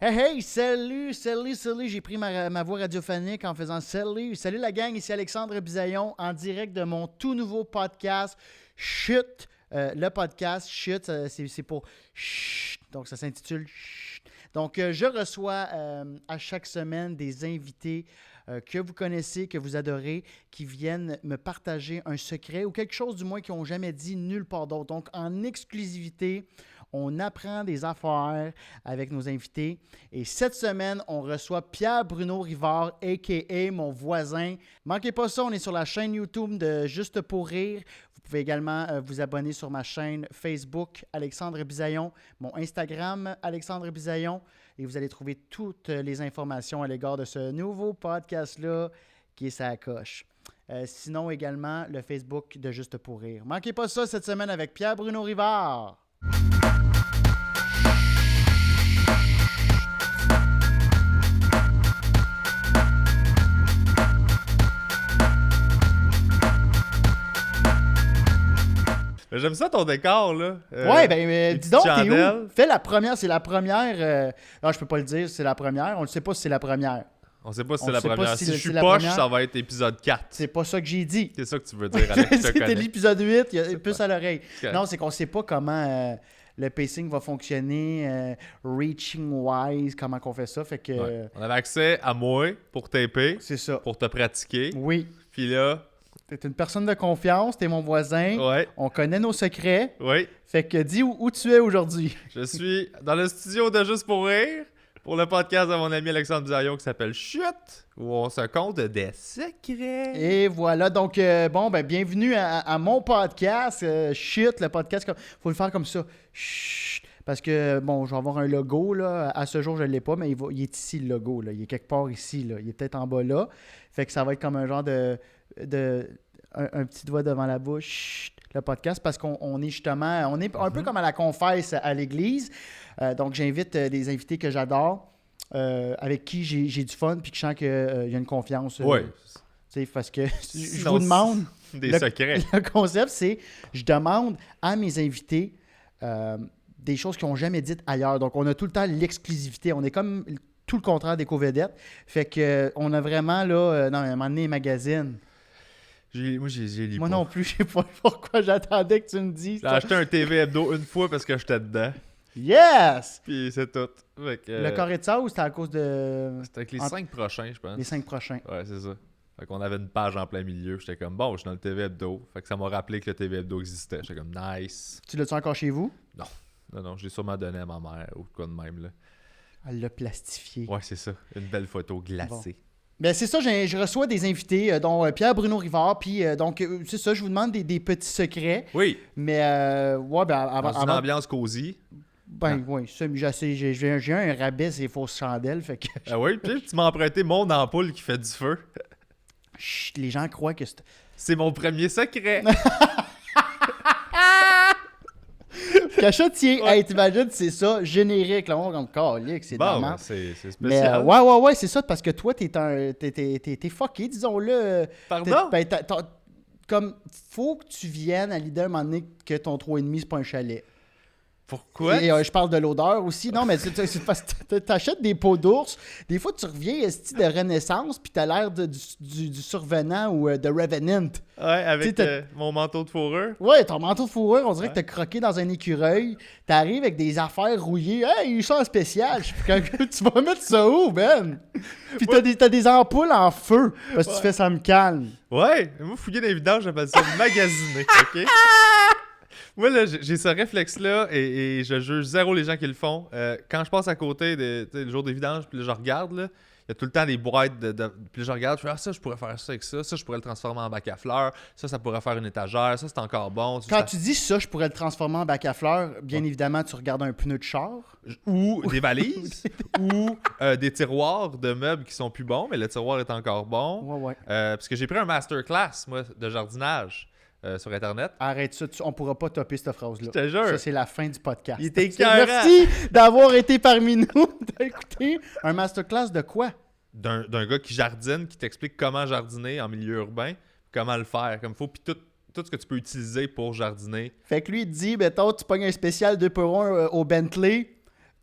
Hey, salut, j'ai pris ma voix radiophonique en faisant salut la gang, ici Alexandre Bisaillon en direct de mon tout nouveau podcast, Chut, le podcast, Chut, c'est pour Chut, donc ça s'intitule Chut. Donc, je reçois à chaque semaine des invités que vous connaissez, que vous adorez, qui viennent me partager un secret ou quelque chose du moins qu'ils n'ont jamais dit nulle part d'autre. Donc, en exclusivité, on apprend des affaires avec nos invités. Et cette semaine, on reçoit Pierre-Bruno Rivard, a.k.a. mon voisin. Manquez pas ça, on est sur la chaîne YouTube de Juste pour rire. Vous pouvez également vous abonner sur ma chaîne Facebook, Alexandre Bisaillon, mon Instagram, Alexandre Bisaillon. Et vous allez trouver toutes les informations à l'égard de ce nouveau podcast-là qui est sa coche. Sinon, également, le Facebook de Juste pour rire. Manquez pas ça cette semaine avec Pierre-Bruno Rivard. J'aime ça ton décor, là. Ouais, dis donc, t'es chandelles. où? Fais la première, c'est la première. Non, je peux pas le dire, c'est la première. On ne sait pas si c'est la première. On sait pas si On c'est la sait pas première. si Si c'est je suis la poche, première. ça va être épisode 4. C'est pas ça que j'ai dit. C'est ça que tu veux dire, Alex. Je te C'était connais. l'épisode 8, il y a plus à l'oreille. Ok. Non, c'est qu'on sait pas comment le pacing va fonctionner, reaching-wise, comment qu'on fait ça. Fait que Ouais. On avait accès à moi pour taper, c'est ça. pour te pratiquer. Oui, Puis là, t'es une personne de confiance, t'es mon voisin. ouais, On connaît nos secrets. oui. Fait que dis où tu es aujourd'hui. Je suis dans le studio de Juste pour rire pour le podcast de mon ami Alexandre Bisaillon qui s'appelle Chut, où on se compte des secrets. Et voilà, donc bienvenue à mon podcast, Chut, le podcast, faut le faire comme ça, Chut, parce que, bon, je vais avoir un logo, là, à ce jour, je ne l'ai pas, mais il est ici, le logo, là, il est quelque part ici, là, il est peut-être en bas là, fait que ça va être comme un genre un petit doigt devant la bouche, Chut, le podcast, parce qu'on est justement, on est un peu comme à la confesse à l'église, donc j'invite des invités que j'adore, avec qui j'ai du fun, puis que je sens qu'il y a une confiance. Ouais. Tu sais, parce que je Sinon, vous demande, Des secrets. le concept, c'est je demande à mes invités des choses qu'ils n'ont jamais dites ailleurs. Donc, on a tout le temps l'exclusivité. On est comme tout le contraire des co-vedettes. Fait que on a vraiment, là, non, à un moment donné, les magazines. Moi, j'ai lu Moi pas. non plus, je sais pas pourquoi j'attendais que tu me dises. J'ai acheté un TV Hebdo une fois parce que j'étais dedans. Yes! Puis c'est tout. Fait que, Le carré de ça ou c'était à cause de c'était avec les en- 5 prochains, je pense. les 5 prochains? Ouais, c'est ça. Fait qu'on avait une page en plein milieu. J'étais comme, bon, je suis dans le TV Hebdo. Fait que ça m'a rappelé que le TV Hebdo existait. J'étais comme, nice. Tu l'as-tu encore chez vous? Non, je l'ai sûrement donné à ma mère ou quoi de même, là. Elle l'a plastifié. Ouais, c'est ça. Une belle photo glacée. Ben c'est ça, je reçois des invités, dont Pierre-Bruno Rivard, puis c'est ça, je vous demande des petits secrets, Oui, mais ouais, ben dans une ambiance cosy. oui, ça, j'ai un rabais, c'est fausses chandelles, fait que Ah oui, puis tu m'as emprunté mon ampoule qui fait du feu. chut, les gens croient que c'est... C'est mon premier secret. Cachetier, Ouais. hey, t'imagines, c'est ça, générique, là, on comme calique, c'est de la Bon, merde. ben, c'est Mais spécial. ouais, c'est ça, parce que toi, t'es fucké, disons-le. Pardon? Comme, faut que tu viennes à l'idée à un moment donné que ton 3,5, c'est pas un chalet. Pourquoi? Et je parle de l'odeur aussi. Non, mais c'est parce que t'achètes des peaux d'ours. Des fois, tu reviens esti de Renaissance, puis t'as l'air du Survenant ou de Revenant. Ouais, avec Tu sais, mon manteau de fourrure. Ouais, ton manteau de fourrure, on dirait Ouais. que t'as croqué dans un écureuil. T'arrives avec des affaires rouillées. Hey, ils sont en spécial. Je suis comme, tu vas mettre ça où, Ben? Puis t'as des ampoules en feu. Parce que tu Ouais. fais ça me calme. Ouais, moi, fouiller dans les vidanges, j'appelle ça magasiner, OK? Moi, là, j'ai ce réflexe-là et je juge zéro les gens qui le font. Quand je passe à côté le jour des vidanges, puis là, je regarde, là, il y a tout le temps des boîtes puis là, je regarde, je fais, ça, je pourrais faire ça avec ça. Ça, je pourrais le transformer en bac à fleurs. Ça pourrait faire une étagère. Ça, c'est encore bon. Quand tu dis ça, je pourrais le transformer en bac à fleurs. Bien évidemment, tu regardes un pneu de char. Ou des valises, ou des tiroirs de meubles qui sont plus bons, mais le tiroir est encore bon. Ouais. Parce que j'ai pris un masterclass, moi, de jardinage sur Internet. Arrête ça, on pourra pas topper cette phrase-là. Je te jure. Ça, c'est la fin du podcast. Il était Parce que écœurant. merci d'avoir été parmi nous, d'écouter un masterclass de quoi? D'un gars qui jardine, qui t'explique comment jardiner en milieu urbain, comment le faire, comme il faut, puis tout ce que tu peux utiliser pour jardiner. Fait que lui, il te dit, mettons, tu pognes un spécial 2 pour 1 au Bentley,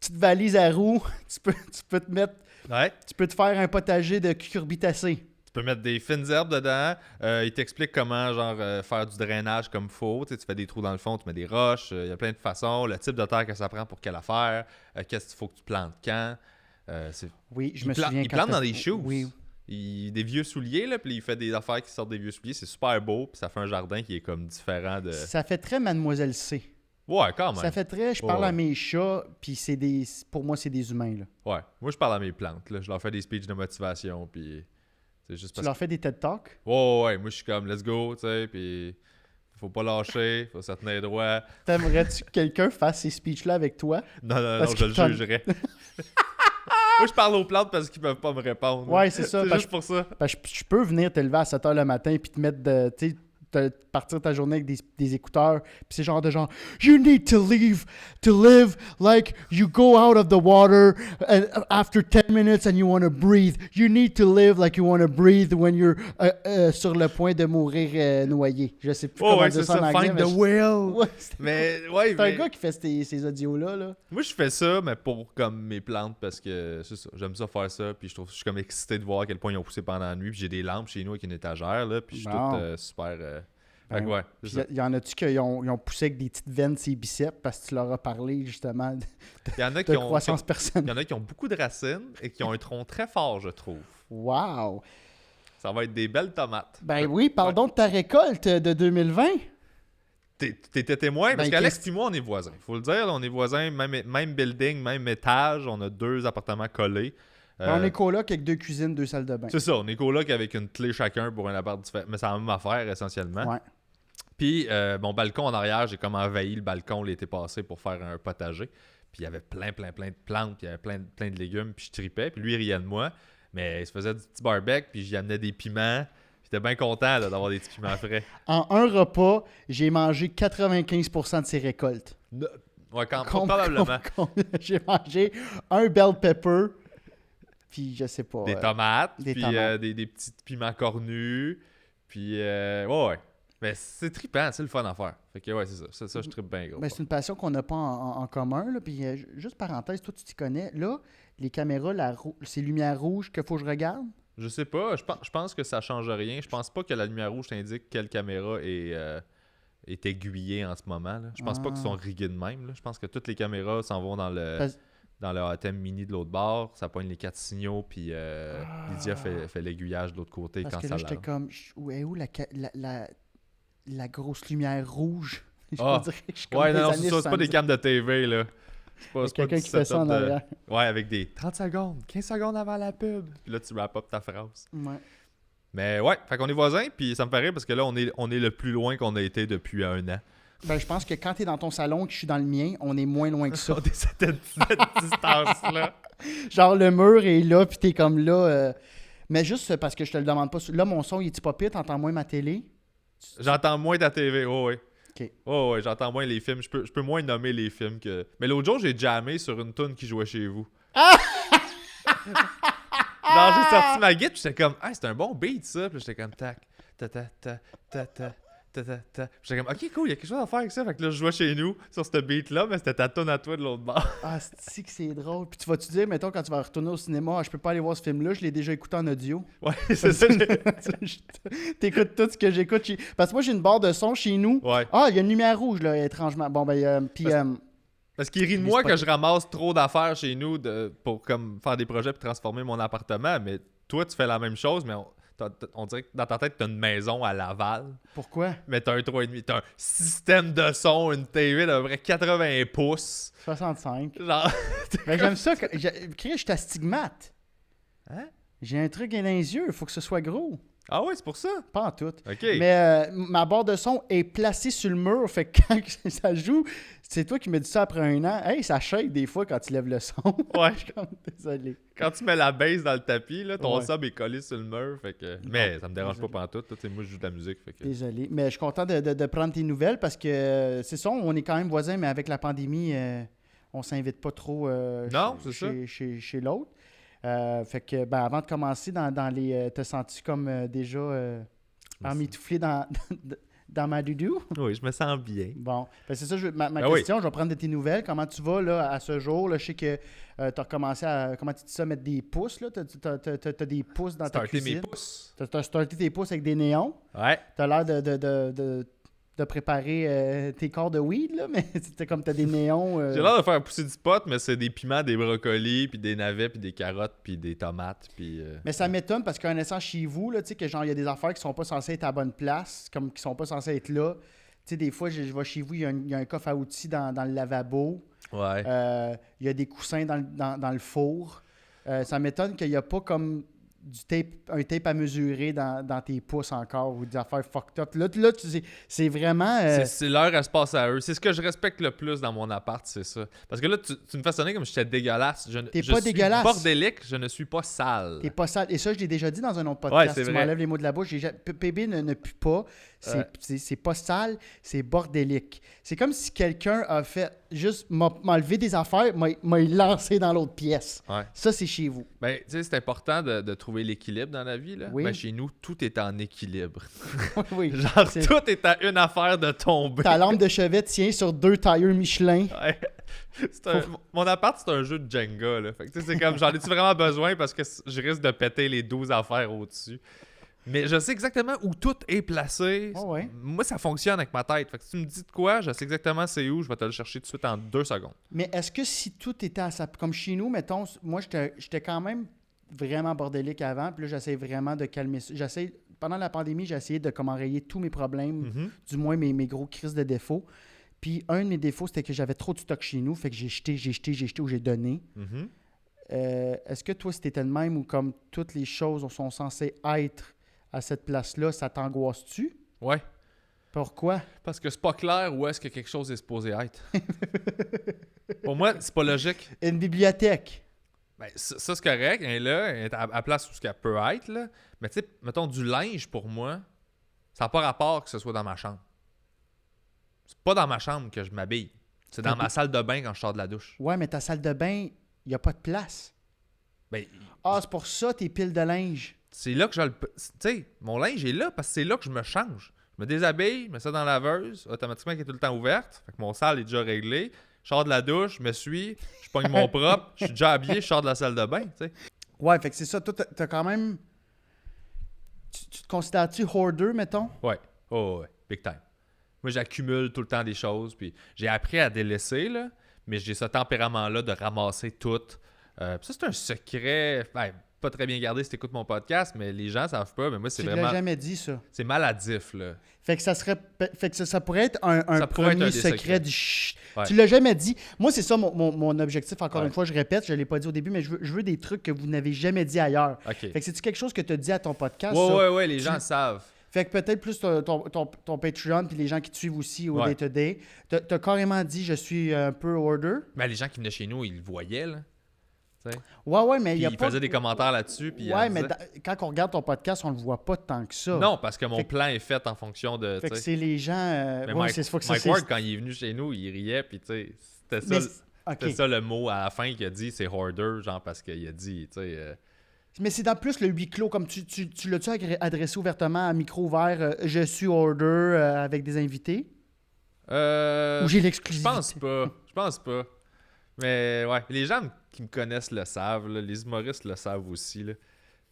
petite valise à roues, tu peux te mettre, Ouais. tu peux te faire un potager de cucurbitacées. Tu peux mettre des fines herbes dedans. Il t'explique comment genre faire du drainage comme faut. Tu sais, tu fais des trous dans le fond, tu mets des roches. Il y a plein de façons. Le type de terre que ça prend pour quelle affaire. Qu'est-ce qu'il faut que tu plantes quand. Oui, je me souviens Il quand plante t'as- dans des shoes. Oui. Des vieux souliers, là, puis il fait des affaires qui sortent des vieux souliers. C'est super beau, puis ça fait un jardin qui est comme différent de... Ça fait très Mademoiselle C. Ouais, quand même. Ça fait très, je Ouais, parle à ouais. mes chats, puis pour moi, c'est des humains, là. Ouais. Moi, je parle à mes plantes, là. Je leur fais des speeches de motivation, puis... C'est juste Tu parce leur fais des TED Talks? ouais. Moi, je suis comme, let's go, tu sais, puis... Faut pas lâcher, faut se tenir droit. T'aimerais-tu que quelqu'un fasse ces speeches-là avec toi? Non, Parce je le que t'en- jugerais. Moi, je parle aux plantes parce qu'ils peuvent pas me répondre. Ouais, c'est ça. C'est parce juste pour ça. Parce que je peux venir te lever à 7 h le matin puis te mettre de. Tu sais, partir ta journée avec des écouteurs. Puis c'est genre de genre. You need to live like you go out of the water after 10 minutes and you want to breathe. You need to live like you want to breathe when you're sur le point de mourir noyé. Je sais plus comment Ouais, dire c'est ça en ça. anglais. Find mais the je- whale. Ouais, Mais, ouais, c'est un mais... gars qui fait ces audios-là. Là. Moi, je fais ça, mais pour comme mes plantes, parce que c'est ça, j'aime ça faire ça, puis je suis comme excité de voir à quel point ils ont poussé pendant la nuit, puis j'ai des lampes chez nous avec une étagère, là, puis je suis Bon. tout super... Fait que Ben, ouais, c'est ça. Puis y en a-tu qui ont poussé avec des petites veines ses biceps parce que tu leur as parlé justement Il y en a de qui ont... croissance Il y personnelle? en a qui ont beaucoup de racines et qui ont un tronc très fort, je trouve. Wow! Ça va être des belles tomates. Ben oui, pardon de ta récolte de 2020. T'étais témoin, parce Ben, qu'Alex qu'est-ce- et moi, on est voisins. Faut le dire, on est voisins, même building, même étage, on a 2 appartements collés. On est coloc avec 2 cuisines, 2 salles de bain. C'est ça, on est coloc avec une clé chacun pour un appart différent. Mais c'est la même affaire, essentiellement. Ouais. Puis, mon balcon en arrière, j'ai comme envahi le balcon l'été passé pour faire un potager. Puis, il y avait plein de plantes, puis il y avait plein de légumes, puis je tripais. Puis lui, il riait de moi. Mais il se faisait du petit barbecue, puis j'y amenais des piments. J'étais bien content là, d'avoir des petits piments frais. En un repas, j'ai mangé 95% de ses récoltes. Ouais, probablement. J'ai mangé un bell pepper, puis je sais pas. Des tomates, des puis tomates. des petits piments cornus. Puis, ouais. Mais c'est trippant, c'est le fun à faire. Fait que, ouais, c'est ça. Ça, je trippe bien gros. Ben, c'est une passion qu'on n'a pas en commun. Là. Puis, juste parenthèse, toi, tu t'y connais. Là, les caméras, ces lumières rouges qu'il faut que je regarde. Je sais pas, je pense que ça change rien. Je pense pas que la lumière rouge t'indique quelle caméra est aiguillée en ce moment. Là. Je pense pas qu'ils sont rigués de même. Là. Je pense que toutes les caméras s'en vont dans le ATEM mini de l'autre bord. Ça pogne les 4 signaux, puis Lydia fait l'aiguillage de l'autre côté Parce quand que ça là, j'étais lave. comme, où est où la grosse lumière rouge? Je Ah. dirais que je suis comme Ouais, des non, années c'est ça. C'est pas des 70. cams de TV, là. C'est pas Quelqu'un du qui fait ça en setup de- arrière. Ouais, avec des 30 secondes, 15 secondes avant la pub. Puis là, tu wrap up ta phrase. Ouais. Mais ouais, fait qu'on est voisins, puis ça me paraît parce que là, on est le plus loin qu'on a été depuis 1 an. Ben, je pense que quand t'es dans ton salon et que je suis dans le mien, on est moins loin que ça. On est à cette distance-là. Genre, le mur est là, puis t'es comme là. Mais juste parce que je te le demande pas. Là, mon son, il est-tu pas pire? T'entends moins ma télé? J'entends moins ta TV, oh ouais. OK. Oh ouais, j'entends moins les films. Je peux moins nommer les films que... Mais l'autre jour, j'ai jammé sur une tune qui jouait chez vous. Genre, j'ai sorti ma guitare, puis j'étais comme, ah, c'est un bon beat, ça. Puis j'étais comme, tac, ta ta ta ta ta ta ta ta. Puis j'étais comme, ok, cool, il y a quelque chose à faire avec ça. Fait que là, je jouais chez nous sur ce beat-là, mais c'était ta tune à toi de l'autre bord. Ah, c'est que c'est drôle. Puis tu vas-tu dire, mettons, quand tu vas retourner au cinéma, je peux pas aller voir ce film-là, je l'ai déjà écouté en audio. Ouais, c'est ça. T'écoutes tout ce que j'écoute. Parce que moi, j'ai une barre de son chez nous. Ouais. Ah, il y a une lumière rouge, là, étrangement. Bon, ben, puis... Parce qu'il rit de Mais moi c'est pas- que je ramasse trop d'affaires chez nous pour comme faire des projets et transformer mon appartement, mais toi, tu fais la même chose, mais on dirait que dans ta tête, t'as une maison à Laval, Pourquoi? mais t'as un 3,5, t'as un système de son, une TV d'à peu près 80 pouces. 65. Genre... Ben, j'aime ça. Chris, je suis astigmate. Hein? J'ai un truc dans les yeux, il faut que ce soit gros. Ah ouais, c'est pour ça? Pas en tout. OK. Mais ma barre de son est placée sur le mur, fait que quand ça joue, c'est toi qui me dis ça après 1 an. Hey, ça shake des fois quand tu lèves le son. Ouais. Je suis comme, désolé. Quand tu mets la base dans le tapis, là, ton Ouais. sub est collé sur le mur, fait que... Mais ça me dérange pas pantoute, toi, tu sais, moi, je joue de la musique, fait que... Désolé. Mais je suis content de prendre tes nouvelles parce que c'est ça, on est quand même voisins, mais avec la pandémie, on s'invite pas trop Non, c'est ça. chez l'autre. Fait que, ben, avant de commencer, dans les. T'as senti comme déjà emmitouflé dans ma doudou? Oui, je me sens bien. Bon, ben c'est ça, ma Ah oui. question. Je vais prendre de tes nouvelles. Comment tu vas là, à ce jour? Là, je sais que tu as recommencé à, comment tu dis ça, mettre des pouces. Tu as des pouces dans ta Starter cuisine. mes pouces. Tu as starté tes pouces avec des néons. Ouais. Tu as l'air de préparer tes corps de weed, là, mais c'était comme tu as des néons. J'ai l'air de faire pousser du pot, mais c'est des piments, des brocolis, puis des navets, puis des carottes, puis des tomates, puis... Mais ça m'étonne parce qu'en naissant chez vous, là, tu sais, que genre, il y a des affaires qui sont pas censées être à la bonne place, comme qui sont pas censées être là. Tu sais, des fois, je vais chez vous, il y a un coffre à outils dans le lavabo. Ouais. Il y a des coussins dans le four. Ça m'étonne qu'il n'y a pas comme un tape à mesurer dans tes pouces encore ou des affaires fucked up. Là c'est vraiment... C'est l'heure, elle se passe à eux. C'est ce que je respecte le plus dans mon appart, c'est ça. Parce que là, tu me fais sonner comme si j'étais dégueulasse. Je pas suis dégueulasse. bordélique, je ne suis pas sale. T'es pas sale. Et ça, je l'ai déjà dit dans un autre podcast. Ouais, c'est tu vrai. m'enlèves les mots de la bouche. PB ne pue pas. C'est pas sale, c'est bordélique. C'est comme si quelqu'un a fait juste m'enlever des affaires, m'a lancé dans l'autre pièce. Ouais. Ça, c'est chez vous. Ben, tu sais, c'est important de trouver l'équilibre dans la vie, là. Oui. Ben, chez nous, tout est en équilibre. Oui. Genre, tout est à une affaire de tomber. Ta lampe de chevet tient sur 2 tailleurs Michelin. Ouais. Mon appart, c'est un jeu de Jenga, là. Fait que, tu sais, c'est comme, j'en ai-tu vraiment besoin parce que je risque de péter les 12 affaires au-dessus. Mais je sais exactement où tout est placé. Oh ouais. Moi, ça fonctionne avec ma tête. Fait que si tu me dis de quoi, je sais exactement c'est où, je vais te le chercher tout de suite en 2 secondes. Mais est-ce que si tout était à sa... Comme chez nous, mettons, moi, j'étais quand même vraiment bordélique avant, puis là, j'essaie vraiment de calmer ça. Pendant la pandémie, j'ai essayé de comme enrayer tous mes problèmes, du moins mes gros crises de défauts. Puis un de mes défauts, c'était que j'avais trop de stock chez nous, fait que j'ai jeté ou j'ai donné. Est-ce que toi, c'était le même ou comme toutes les choses sont censées être à cette place-là, ça t'angoisse-tu? Ouais. Pourquoi? Parce que c'est pas clair où est-ce que quelque chose est supposé être. Pour moi, c'est pas logique. Une bibliothèque. Ben, ça, c'est correct. Elle est là, elle est à la place où ce qu'elle peut être, là. Mais tu sais, mettons, du linge, pour moi, ça n'a pas rapport que ce soit dans ma chambre. C'est pas dans ma chambre que je m'habille. C'est dans ma salle de bain quand je sors de la douche. Ouais, mais ta salle de bain, il n'y a pas de place. Ben, Ah, c'est pour ça tes piles de linge. c'est là que je le... Tu sais, mon linge est là parce que c'est là que je me change. Je me déshabille, je mets ça dans la laveuse, automatiquement qui est tout le temps ouverte. Fait que mon salle est déjà réglé. Je sors de la douche, je me suis, je pogne mon propre, je suis déjà habillé, je sors de la salle de bain, tu sais. Ouais, fait que c'est ça. Toi, t'as quand même... Tu te considères-tu hoarder, mettons? Ouais. Oh, ouais. Big time. Moi, j'accumule tout le temps des choses, puis j'ai appris à délaisser, là, mais j'ai ce tempérament-là de ramasser tout. Ça, c'est un secret... Ben, pas très bien gardé si t'écoutes mon podcast, mais les gens savent pas, mais moi, c'est Tu vraiment... l'as jamais dit, ça. C'est maladif, là. Fait que ça pourrait être un Ça pourrait être premier un des secret secrets. du chut. Ouais. Tu l'as jamais dit. Moi, c'est ça mon objectif. Encore Ouais. une fois, je répète, je l'ai pas dit au début, mais je veux des trucs que vous n'avez jamais dit ailleurs. OK. Fait que c'est-tu quelque chose que tu as dit à ton podcast? ça? Ouais, les gens savent. Fait que peut-être plus ton Patreon puis les gens qui te suivent aussi au Ouais. day-to-day. T'as carrément dit je suis un peu hoarder. Ben, les gens qui venaient chez nous, ils le voyaient, là. T'sais. Ouais, mais il Puis y a ils pas... faisaient des commentaires là-dessus. Puis ils Ouais, en mais disaient. quand on regarde ton podcast, on le voit pas tant que ça. Non, parce que mon Fait que- plan est fait en fonction de. Fait que t'sais. c'est les gens... Mais ouais, Mike, faut que ça, Mike c'est- Ward, quand il est venu chez nous, il riait. Puis, tu sais, c'était Mais ça, OK. c'était ça le mot à la fin qu'il a dit, c'est hoarder, genre, parce qu'il a dit, tu sais. Mais c'est dans plus le huis clos, comme tu l'as-tu adressé ouvertement à micro ouvert, je suis order avec des invités? Ou j'ai Je l'exclusivité? Je pense pas. Mais ouais, les gens qui me connaissent le savent, là, les humoristes le savent aussi. Là.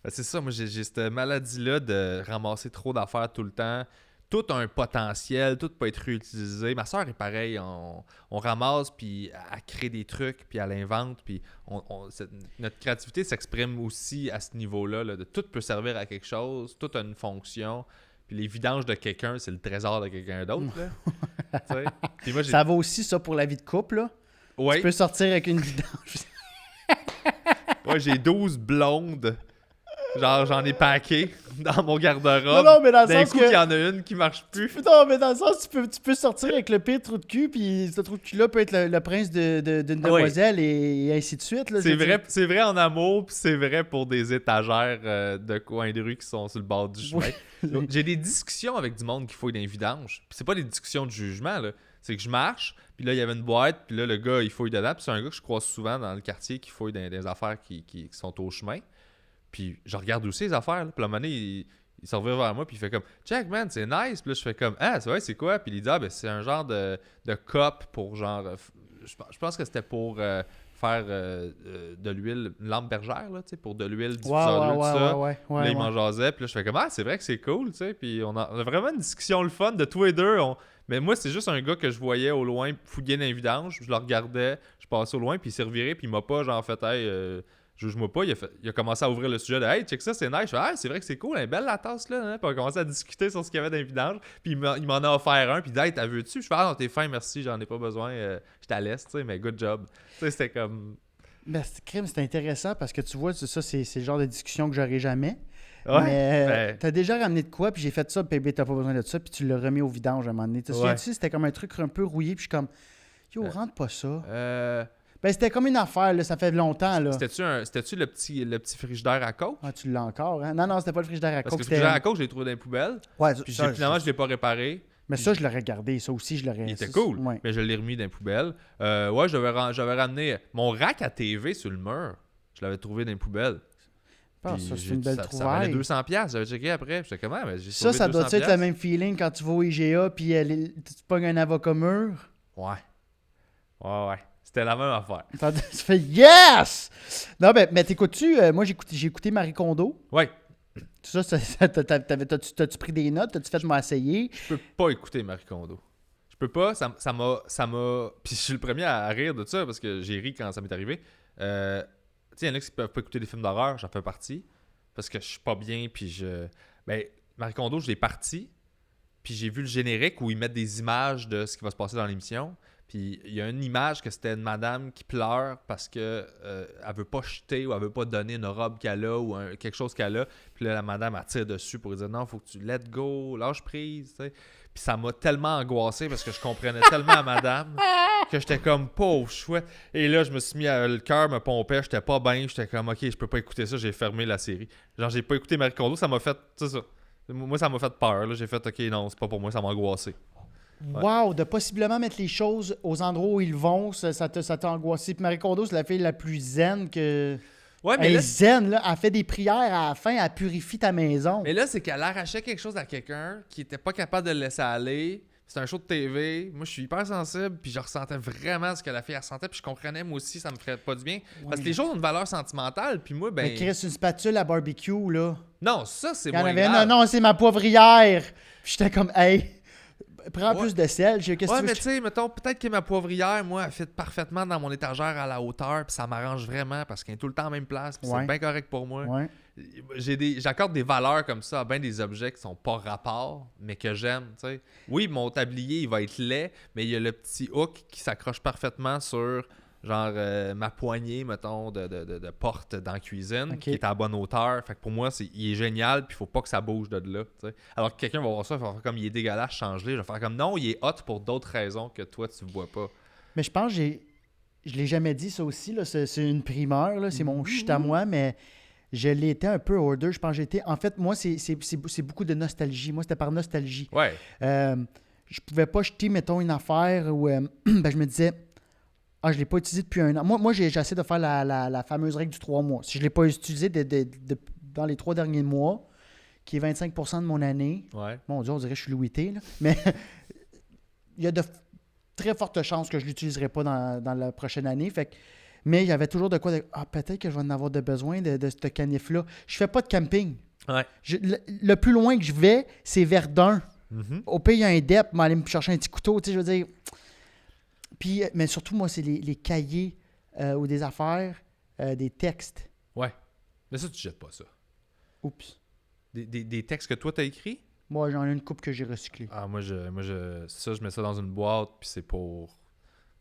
C'est ça, moi j'ai cette maladie-là de ramasser trop d'affaires tout le temps. Tout a un potentiel, tout peut être réutilisé. Ma soeur est pareil, on ramasse, puis elle crée des trucs, puis elle invente, puis notre créativité s'exprime aussi à ce niveau-là, là, de tout peut servir à quelque chose, tout a une fonction. Puis les vidanges de quelqu'un, c'est le trésor de quelqu'un d'autre. Là. Tu sais? Puis moi, Ça vaut aussi ça pour la vie de couple, là? Ouais. Tu peux sortir avec une vidange. Ouais, j'ai 12 blondes. Genre, j'en ai packé dans mon garde-robe. Non, mais dans le D'un sens coup, que- il y en a une qui marche plus. Non, mais dans le sens, tu peux sortir avec le pire trou de cul, puis ce trou de cul-là peut être le prince d'une demoiselle et ainsi de suite. Là, C'est vrai en amour, puis c'est vrai pour des étagères de coin de rue qui sont sur le bord du chemin. Oui. J'ai des discussions avec du monde qui fouille dans les vidanges. Puis c'est pas des discussions de jugement, là. C'est que je marche, puis là, il y avait une boîte, puis là, le gars, il fouille dedans. Puis c'est un gars que je croise souvent dans le quartier qui fouille dans des affaires qui sont au chemin. Puis je regarde aussi les affaires, là. Puis à un moment donné, il s'en revient vers moi, puis il fait comme « Check, man, c'est nice! » Puis là, je fais comme « Ah, c'est vrai, c'est quoi? » Puis il dit « Ah, ben c'est un genre de cup pour genre... je pense que c'était pour faire de l'huile, une lampe bergère, là, tu sais, pour de l'huile, diffuseur d'huile, tout ça. Puis là, il m'en jasait, puis là, je fais comme « Ah, c'est vrai que c'est cool, tu sais. » Puis on a vraiment une discussion le fun de tous les deux. Mais moi, c'est juste un gars que je voyais au loin fouiller dans les vidanges. Je le regardais, je passais au loin, puis il s'est reviré, puis il m'a pas genre fait « Hey, juge-moi pas. » Il a commencé à ouvrir le sujet de « Hey, check ça, c'est nice. » Je fais « Ah, c'est vrai que c'est cool, elle est belle la tasse là. Hein? » Puis on a commencé à discuter sur ce qu'il y avait dans les vidanges. Puis il m'en a offert un, puis il dit « Hey, t'as vu-tu? » Je fais « Ah non, t'es fin, merci, j'en ai pas besoin. Je t'en laisse, tu sais, mais good job. » Tu sais, c'était comme... Ben, c'est intéressant parce que tu vois, ça, c'est le genre de discussion que j'aurais jamais. Ouais, mais t'as déjà ramené de quoi, puis j'ai fait ça, puis t'as pas besoin de ça, puis tu l'as remis au vidange à un moment donné. Tu te souviens-tu, c'était comme un truc un peu rouillé, puis je suis comme, yo, rentre pas ça. Ben, c'était comme une affaire, là, ça fait longtemps, là. C'était-tu le petit frigidaire à coke? Ah, tu l'as encore, hein? Non, c'était pas le frigidaire à coke. Parce que le frigidaire à coke, je l'ai trouvé dans les poubelles. Ouais, puis finalement, je l'ai pas réparé. Mais ça, je l'aurais gardé. Ça aussi, je l'aurais... Il était cool, ouais. mais je l'ai remis dans les poubelles. Ouais, j'avais ramené mon rack à TV sur le mur. Je l'avais trouvé dans les poubelles. Ça, c'est une belle trouvaille. Ça valait 200$. J'avais checké après. J'étais comme, mais j'ai sauvé 200$. Ça doit être le même feeling quand tu vas au IGA puis tu pognes un avocat mûr? Ouais. C'était la même affaire. Tu fais yes! Non, mais t'écoutes-tu? Moi, j'ai écouté Marie Kondo. Ouais. Tout ça, t'as-tu pris des notes? T'as-tu fait m'essayer? Je peux pas écouter Marie Kondo. Je peux pas. Ça m'a... Puis je suis le premier à rire de ça parce que j'ai ri quand ça m'est arrivé. Tu sais, il y en a qui peuvent pas écouter des films d'horreur, j'en fais partie. Parce que je suis pas bien, puis Ben, Marie Kondo, je l'ai parti. Puis j'ai vu le générique où ils mettent des images de ce qui va se passer dans l'émission. Puis il y a une image que c'était une madame qui pleure parce que elle veut pas jeter ou elle veut pas donner une robe qu'elle a ou quelque chose qu'elle a. Puis là, la madame, elle tire dessus pour lui dire « Non, faut que tu let go, lâche prise. » tu sais. Puis ça m'a tellement angoissé parce que je comprenais tellement à madame que j'étais comme pauvre chouette. Et là, je me suis mis le cœur me pompait, j'étais pas bien, j'étais comme OK, je peux pas écouter ça, j'ai fermé la série. Genre, j'ai pas écouté Marie Kondo, ça m'a fait. C'est ça. Moi, ça m'a fait peur. Là. J'ai fait OK, non, c'est pas pour moi, ça m'a angoissé. Ouais. Wow, de possiblement mettre les choses aux endroits où ils vont, ça t'a angoissé. Puis Marie Kondo, c'est la fille la plus zen que. Ouais, mais elle est zen, là. Elle fait des prières à la fin, elle purifie ta maison. Mais là, c'est qu'elle arrachait quelque chose à quelqu'un qui était pas capable de le laisser aller. C'était un show de TV. Moi, je suis hyper sensible, puis je ressentais vraiment ce que la fille ressentait, puis je comprenais, moi aussi, ça me ferait pas du bien. Ouais, parce que les choses ont une valeur sentimentale, puis moi, ben... Mais Chris, une spatule à barbecue, là. Non, ça, c'est moins grave. Non, non, c'est ma poivrière. Puis j'étais comme, hey... Prends plus de sel. Mais tu sais, mettons, peut-être que ma poivrière, moi, elle fit parfaitement dans mon étagère à la hauteur, puis ça m'arrange vraiment parce qu'elle est tout le temps à la même place, puis c'est bien correct pour moi. Ouais. J'accorde des valeurs comme ça à bien des objets qui sont pas rapport, mais que j'aime, tu sais. Oui, mon tablier, il va être laid, mais il y a le petit hook qui s'accroche parfaitement sur... genre ma poignée, mettons, de porte dans la cuisine, qui est à la bonne hauteur. Fait que pour moi, il est génial, puis il faut pas que ça bouge de là. T'sais. Alors que quelqu'un va voir ça, il va faire comme il est dégueulasse, change-le. Je vais faire comme non, il est hot pour d'autres raisons que toi, tu vois pas. Mais je pense que je l'ai jamais dit ça aussi, là. C'est une primeur, là. C'est mon chut à moi, mais je l'ai été un peu order. Je pense que j'étais. En fait, moi, c'est beaucoup de nostalgie. Moi, c'était par nostalgie. Ouais. Je pouvais pas jeter, mettons, une affaire où ben, je me disais. Ah, je ne l'ai pas utilisé depuis un an. Moi j'ai essayé de faire la fameuse règle du 3 mois. Si je ne l'ai pas utilisé dans les 3 derniers mois, qui est 25% de mon année, mon Dieu, on dirait que je suis Louis T, là. Mais il y a de très fortes chances que je ne l'utiliserai pas dans la prochaine année. Mais il y avait toujours de quoi peut-être que je vais en avoir besoin de ce canif-là. Je fais pas de camping. Ouais. Le plus loin que je vais, c'est Verdun. Mm-hmm. Au pays, il y a un DEP, mais aller me chercher un petit couteau, tu sais, je veux dire... Puis, mais surtout, moi, c'est les cahiers ou des affaires, des textes. Ouais. Mais ça, tu jettes pas ça. Oups. Des textes que toi, t'as écrits? Moi, j'en ai une couple que j'ai recyclée. Ah, moi, je mets ça dans une boîte, puis c'est pour...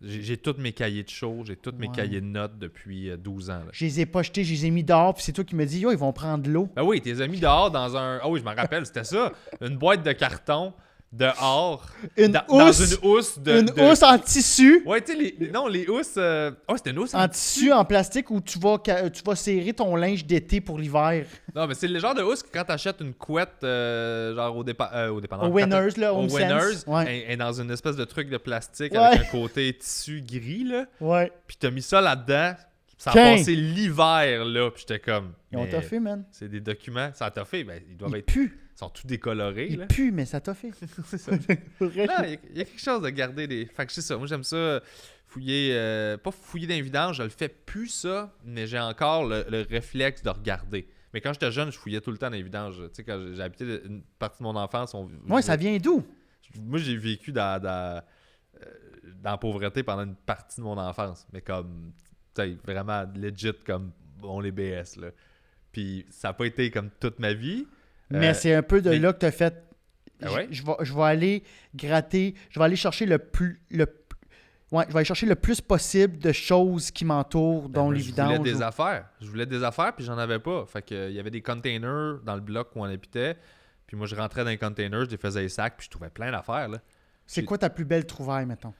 J'ai tous mes cahiers de show, j'ai tous mes cahiers de notes depuis 12 ans. Là. Je les ai pas jetés, je les ai mis dehors, puis c'est toi qui me dis, yo, ils vont prendre de l'eau. Ben oui, tu les as mis dehors dans un... Ah oui, je me rappelle, c'était ça. Une boîte de carton... dehors, dans une housse housse en tissu. Ouais, tu sais, les housses... Oh, c'était une housse en tissu, en plastique, où tu vas serrer ton linge d'été pour l'hiver. Non, mais c'est le genre de housse que quand t'achètes une couette, genre au dépanneur... Au Winners, là, au Winners, ouais. est dans une espèce de truc de plastique avec un côté tissu gris, là. Ouais. Puis t'as mis ça là-dedans, ça a passé l'hiver, là, puis j'étais comme... Ils ont toffé, man. C'est des documents, ça a toffé, ben ils doivent être... Puent. sont tout décolorés. Il Là. pue, mais ça t'a fait. C'est ça. Non, il y a quelque chose de garder des... Fait que c'est ça, moi j'aime ça, fouiller, pas fouiller dans les vidanges, je le fais plus ça, mais j'ai encore le réflexe de regarder. Mais quand j'étais jeune, je fouillais tout le temps dans les vidanges. Tu sais, quand j'ai habité une partie de mon enfance... Ouais, ça vient d'où? Moi, j'ai vécu dans la pauvreté pendant une partie de mon enfance, mais comme, tu sais, vraiment legit comme les BS, là. Puis ça n'a pas été comme toute ma vie. Mais c'est un peu de là que tu as fait. Ouais. Je vais aller gratter, je vais aller chercher je vais aller chercher le plus possible de choses qui m'entourent, dont moi, les vidanges. Je voulais des affaires, puis j'en avais pas. Fait que, il y avait des containers dans le bloc où on habitait. Puis moi, je rentrais dans les containers, je les faisais des sacs, puis je trouvais plein d'affaires, là. C'est quoi ta plus belle trouvaille, mettons?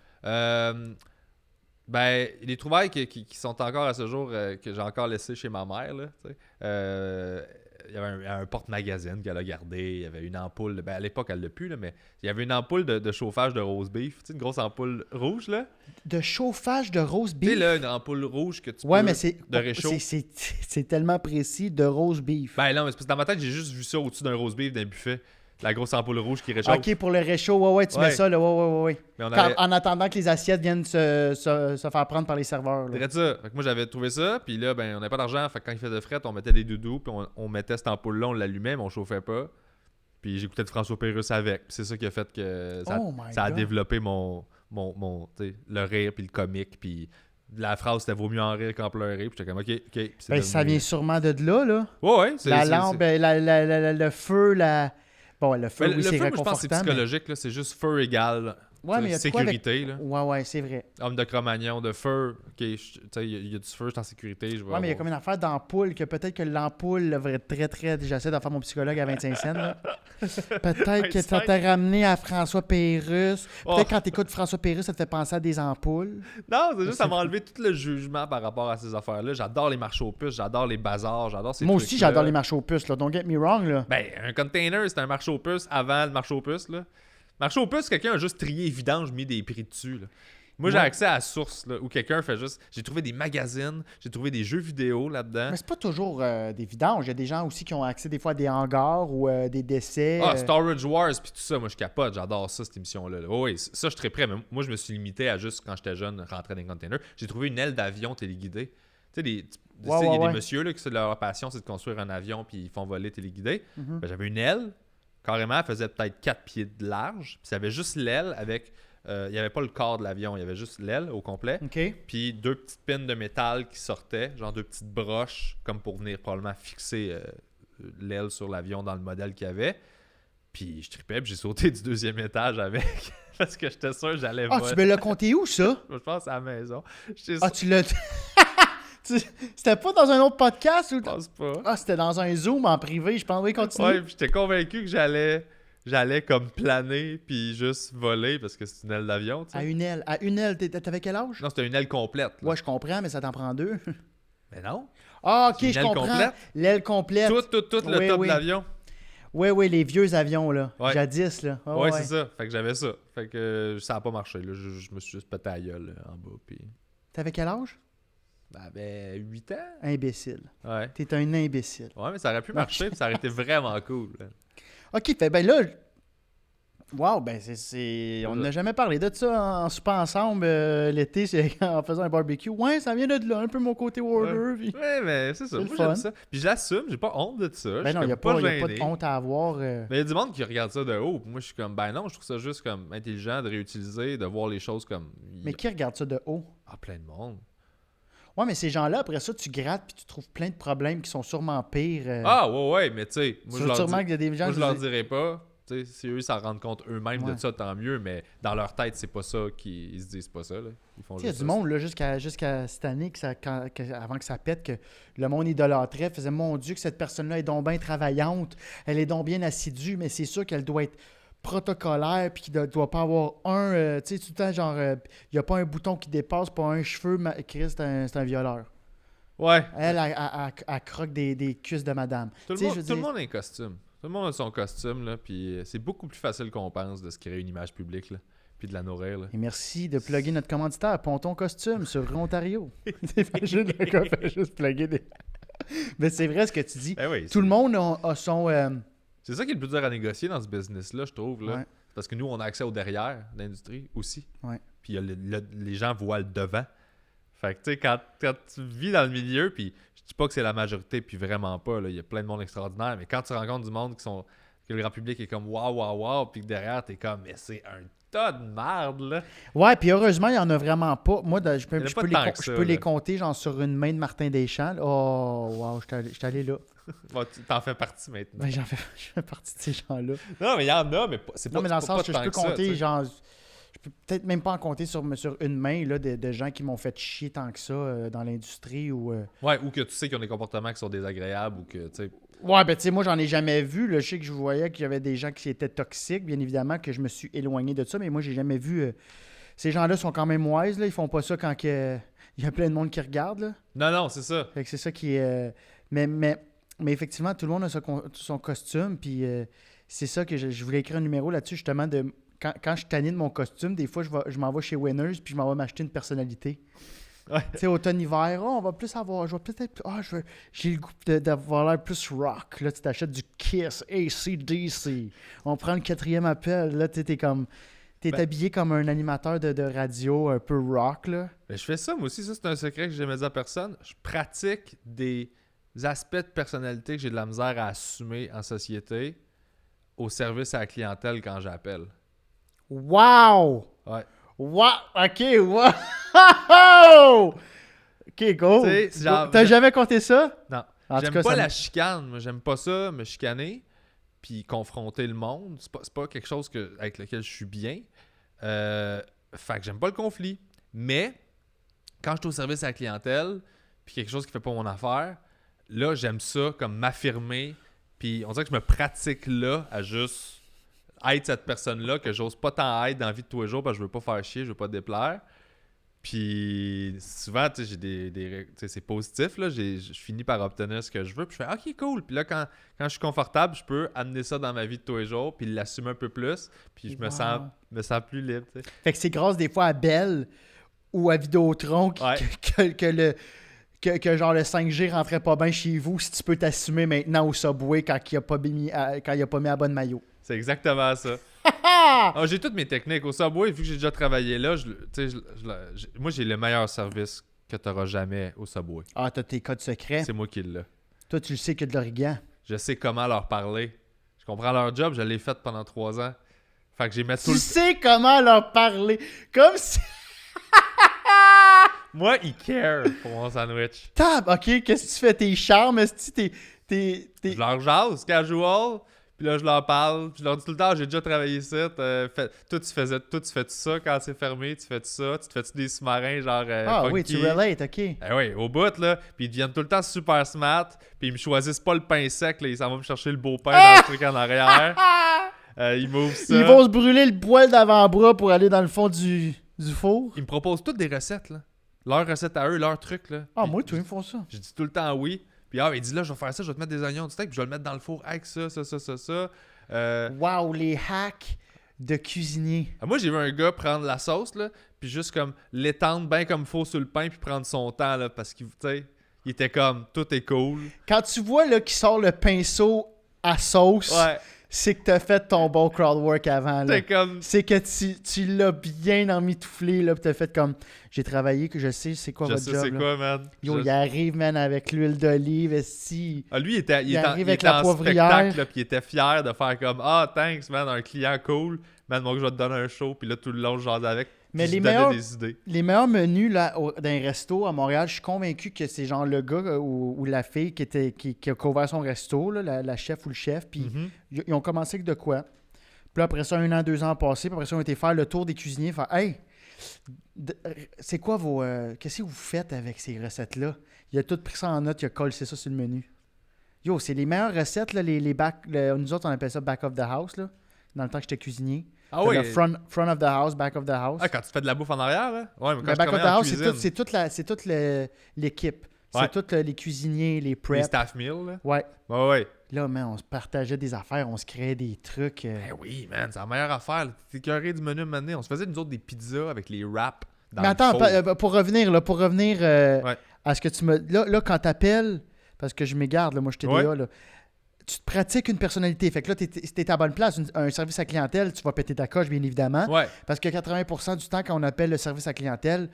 Ben, les trouvailles qui sont encore à ce jour, que j'ai encore laissées chez ma mère, là, tu sais. Il y avait un porte-magazine qu'elle a gardé. Il y avait une ampoule. Ben, à l'époque, elle l'a plus, là, mais il y avait une ampoule de chauffage de roast beef. Tu sais, une grosse ampoule rouge, là. De chauffage de roast Tu sais, beef? là, une ampoule rouge que tu Ouais, peux... mais de réchaud. c'est tellement précis, de roast beef. Ben non, mais c'est parce que dans ma tête, j'ai juste vu ça au-dessus d'un roast beef d'un buffet. La grosse ampoule rouge qui réchauffe. OK, pour le réchaud, ouais, tu Ouais. mets ça, là, ouais. Mais on Quand- avait... en attendant que les assiettes viennent se faire prendre par les serveurs. Là. Dirais ça. Fait que moi, j'avais trouvé ça, puis là, ben, on n'avait pas d'argent. Fait que quand il faisait fret, on mettait des doudous, puis on mettait cette ampoule-là, on l'allumait, mais on chauffait pas. Puis j'écoutais de François Pérusse avec. Puis c'est ça qui a fait que ça a développé mon tu sais, le rire, puis le comique, puis la phrase, c'était vaut mieux en rire qu'en pleurer. Puis j'étais comme, OK. Puis c'est Ça devenu... vient sûrement de là, là. Ouais, La lampe, le feu, Bon, le feu, Ben, oui, le c'est feu, moi, je pense que c'est réconfortant. psychologique, là. C'est juste feu égal Ouais, mais il y a de quoi sécurité, là. Ouais, c'est vrai. Homme de Cro-Magnon, de feu. OK, tu sais, il y a du feu, je suis en sécurité. Je vais Ouais, mais il y a comme une affaire d'ampoule que peut-être que l'ampoule devrait être très... J'essaie d'en faire mon psychologue à 25 cents, là. Peut-être que ça t'a ramené à François Pérusse. Peut-être quand t'écoutes François Pérusse, ça te fait penser à des ampoules. Non, c'est juste ça m'a enlevé tout le jugement par rapport à ces affaires-là. J'adore les marchés aux puces, j'adore les bazars, j'adore ces Moi trucs-là. aussi, j'adore les marchés aux puces, là. Don't get me wrong, là. Ben, un container, c'est un marché aux puces avant le marché aux puces, là. Marché aux puces, quelqu'un a juste trié vidange, mis des prix dessus, là. Moi, j'ai accès à la source, là, où quelqu'un fait juste... J'ai trouvé des magazines, j'ai trouvé des jeux vidéo là-dedans. Mais c'est pas toujours des vidanges. Il y a des gens aussi qui ont accès des fois à des hangars ou des décès. Storage Wars, puis tout ça, moi, je capote. J'adore ça, cette émission-là. Là. Oui, ça, je suis très prêt. Mais moi, je me suis limité à juste, quand j'étais jeune, rentrer dans les containers. J'ai trouvé une aile d'avion téléguidée. Tu sais, il y a des messieurs là, qui, leur passion, c'est de construire un avion, puis ils font voler téléguidé. Mhm. Ben, j'avais une aile, carrément, elle faisait peut-être 4 pieds de large. Puis ça avait juste l'aile avec... il n'y avait pas le corps de l'avion, il y avait juste l'aile au complet. OK. Puis 2 petites pins de métal qui sortaient, genre 2 petites broches, comme pour venir probablement fixer l'aile sur l'avion dans le modèle qu'il y avait. Puis je tripais, puis j'ai sauté du 2e étage avec, parce que j'étais sûr que j'allais voler. Tu me l'as compté où, ça? Je pense à la maison. Tu l'as... C'était pas dans un autre podcast? Ou... Je pense pas. C'était dans un Zoom en privé, je pense. Oui, continue. Ouais, puis j'étais convaincu que j'allais comme planer puis juste voler parce que c'est une aile d'avion, tu sais. À une aile, t'avais quel âge? Non, c'était une aile complète. Là. Ouais, je comprends, mais ça t'en prend 2. Mais non. Ah, OK, C'est une je aile comprends. complète. L'aile complète. Tout le top de l'avion. Oui, les vieux avions, là. Ouais. Jadis, là. Ouais, c'est ça. Fait que j'avais ça. Fait que ça a pas marché, là. Je me suis juste pété la gueule là, en bas, puis... T'avais quel âge? Ben, 8 ans. Imbécile. Ouais. T'es un imbécile. Ouais, mais ça aurait pu marcher, puis ça aurait été vraiment cool. Là. OK, ben là... Wow, ben on n'a jamais parlé de ça en soupant ensemble l'été en faisant un barbecue. Ouais, ça vient de là, un peu mon côté warrior. Puis... Ouais, mais c'est ça. C'est Moi, le j'aime fun. ça. Puis je l'assume, j'ai pas honte de ça. Ben non, il n'y a pas de honte à avoir. Mais il y a du monde qui regarde ça de haut. Moi, je suis comme, ben non, je trouve ça juste comme intelligent de réutiliser, de voir les choses comme. Mais qui regarde ça de haut? Ah, plein de monde. Ouais, mais ces gens-là, après ça, tu grattes puis tu trouves plein de problèmes qui sont sûrement pires. Ah, ouais, mais tu sais, moi, sûrement qu'il y a des gens je leur dirais pas. T'sais, si eux s'en rendent compte eux-mêmes Ouais. de ça, tant mieux, mais dans leur tête, c'est pas ça qu'ils se disent pas ça. Là. Ils font Il y a juste du ça. monde là, jusqu'à cette année, avant que ça pète, que le monde idolâtrait, faisait mon Dieu, que cette personne-là est donc bien travaillante, elle est donc bien assidue, mais c'est sûr qu'elle doit être protocolaire puis qu'il ne doit pas avoir tu sais, tout le temps, genre, il n'y a pas un bouton qui dépasse, pas un cheveu, Chris, c'est un violeur. Ouais. Elle croque des cuisses de madame. Tout le monde a un costume. Tout le monde a son costume, là, puis c'est beaucoup plus facile qu'on pense de se créer une image publique, là, puis de la nourrir. Là. Et merci de plugger notre commanditaire, Ponton Costume, sur rue Ontario. T'imagines le gars fait juste plugger des... Mais c'est vrai ce que tu dis. Eh oui, Tout le monde a son... C'est ça qui est le plus dur à négocier dans ce business-là, je trouve. Là. Ouais. Parce que nous, on a accès au derrière de l'industrie aussi. Ouais. Puis les gens voient le devant. Fait que, tu sais, quand tu vis dans le milieu, puis je dis pas que c'est la majorité, puis vraiment pas, il y a plein de monde extraordinaire, mais quand tu rencontres du monde que le grand public est comme waouh, waouh, waouh, puis que derrière, t'es comme, mais c'est un tas de merde, là. Ouais, puis heureusement, il n'y en a vraiment pas. Moi, je Il y en a peux, pas les, tant com- que je ça, peux les là. compter genre sur une main de Martin Deschamps. Là. Oh, wow, je suis allé là. Bon, tu t'en fais partie maintenant. Ben, je fais partie de ces gens-là. Non, mais il y en a, mais c'est pas Non, mais dans le pas sens que je tant peux que ça, compter, tu sais. genre, je peux peut-être même pas en compter sur une main là, de gens qui m'ont fait chier tant que ça dans l'industrie ou. Ouais, ou que tu sais qu'ils ont des comportements qui sont désagréables ou que, tu sais. Ouais, ben tu sais, moi j'en ai jamais vu. Là. Je sais que je voyais qu'il y avait des gens qui étaient toxiques, bien évidemment, que je me suis éloigné de ça, mais moi j'ai jamais vu. Ces gens-là sont quand même wise, là. Ils font pas ça quand il y a plein de monde qui regarde. Là. Non, c'est ça. Fait que c'est ça qui est. Mais effectivement, tout le monde a son costume, puis c'est ça que je voulais écrire un numéro là-dessus, justement, de quand je suis tanné de mon costume, des fois je m'en vais chez Winners, puis je m'en vais m'acheter une personnalité. Ouais. Tu sais, automne-hiver, on va plus avoir. Je vais peut-être. J'ai le goût d'avoir l'air plus rock. Là, tu t'achètes du Kiss, AC/DC. On prend le 4e appel. Là, t'es comme. T'es habillé comme un animateur de radio un peu rock, là. Ben, je fais ça, moi aussi. Ça, c'est un secret que j'ai jamais dit à personne. Je pratique des aspects de personnalité que j'ai de la misère à assumer en société au service à la clientèle quand j'appelle. Wow! Ouais. Wow! OK, wow! OK, go! Tu sais, c'est genre- T'as jamais compté ça? Non. En tout J'aime cas, pas ça la me- chicane. Moi, j'aime pas ça, me chicaner puis confronter le monde. C'est pas quelque chose avec lequel je suis bien. Fait que j'aime pas le conflit. Mais quand je suis au service à la clientèle puis quelque chose qui fait pas mon affaire, là, j'aime ça comme m'affirmer. Puis on dirait que je me pratique là à juste être cette personne-là que j'ose pas tant être dans la vie de tous les jours parce que je veux pas faire chier, je veux pas déplaire. Puis souvent, tu sais, j'ai tu sais, c'est positif, là. Je finis par obtenir ce que je veux. Puis je fais « OK, cool. » Puis là, quand je suis confortable, je peux amener ça dans ma vie de tous les jours puis l'assumer un peu plus. Puis je me sens plus libre, tu sais. Fait que c'est grâce des fois à Bell ou à Vidéotron Ouais. que genre le 5G rentrait pas bien chez vous si tu peux t'assumer maintenant au Subway quand il a pas mis à bonne maillot. C'est exactement ça. Ah! J'ai toutes mes techniques. Au Subway, vu que j'ai déjà travaillé là, moi, j'ai le meilleur service que tu n'auras jamais au Subway. Ah, t'as tes codes secrets. C'est moi qui l'ai. Toi, tu le sais qu'il y a de l'origan. Je sais comment leur parler. Je comprends leur job. Je l'ai fait pendant 3 ans. Fait que j'ai mis tout Tu sais comment leur parler. Comme si... Moi, ils care pour mon sandwich. Tab, OK, qu'est-ce que tu fais? Tes charmes, est-ce que Je leur jase, casual. Puis là, je leur parle. Puis je leur dis tout le temps, j'ai déjà travaillé ici. Toi, tu fais ça quand c'est fermé? Tu fais ça? Tu te fais-tu des sous-marins genre Ah oui, funky? tu relates, OK. Eh oui, au bout, là. Puis ils deviennent tout le temps super smart. Puis ils me choisissent pas le pain sec, là. Ils s'en vont me chercher le beau pain dans le truc en arrière. Ils m'ouvrent ça. Ils vont se brûler le poil d'avant-bras pour aller dans le fond du four. Ils me proposent toutes des recettes, là. Leurs recettes à eux, leurs trucs, là. Ah, Puis moi, tous, ils me font ça. je dis tout le temps oui. Puis il dit là, je vais faire ça, je vais te mettre des oignons, du steak, puis je vais le mettre dans le four avec ça. Wow, les hacks de cuisinier. Moi, j'ai vu un gars prendre la sauce, là, puis juste comme l'étendre bien comme il faut sur le pain, puis prendre son temps, là, parce qu'il, tu sais, il était comme, tout est cool. Quand tu vois là qu'il sort le pinceau à sauce, Ouais. c'est que t'as fait ton bon crowd work avant. Là. T'es comme... C'est que tu l'as bien emmitouflé, là, pis t'as fait comme, j'ai travaillé, que je sais c'est quoi Je votre sais job. c'est là. quoi, man. Yo, il arrive, man, avec l'huile d'olive, si. Ah, lui, il était arrive avec était la en poivrière. spectacle, là, puis il était fier de faire comme « Ah, thanks, man, un client cool. Man, moi, je vais te donner un show. » Puis là, tout le long, je jasais avec. Mais puis les je donnais meilleurs- des idées. Les meilleurs menus là, dans un resto à Montréal, je suis convaincu que c'est genre le gars ou la fille qui a ouvert son resto, là, la chef ou le chef, puis Mhm. ils ont commencé avec de quoi. Puis là, après ça, 1 an, 2 ans passés, puis après ça, ils ont été faire le tour des cuisiniers, faire « Hey, c'est quoi vos... qu'est-ce que vous faites avec ces recettes-là? » Il a tout pris ça en note, il a collé ça sur le menu. Yo, c'est les meilleures recettes, là, nous autres, on appelle ça « back of the house », là, dans le temps que j'étais cuisinier. Ah oui. Le front of the house, back of the house. Ah, quand tu fais de la bouffe en arrière, là? Ouais, mais quand Le je back of the travaillais en house, cuisine, c'est toute l'équipe. Ouais. C'est tous les cuisiniers, les les preps. staff meals, là. Ouais. Ouais. Là, man, on se partageait des affaires, on se créait des trucs. Ben oui, man, c'est la meilleure affaire. T'es écœuré du menu à un moment donné. On se faisait, nous autres, des pizzas avec les wraps dans Mais le attends, four. pour revenir Ouais. à ce que tu me... Là, quand t'appelles, parce que je m'égare, là, moi, je TDA, Ouais. là, tu te pratiques une personnalité. Fait que là, t'es à bonne place. Un service à clientèle, tu vas péter ta coche, bien évidemment. Ouais. Parce que 80% du temps, quand on appelle le service à clientèle,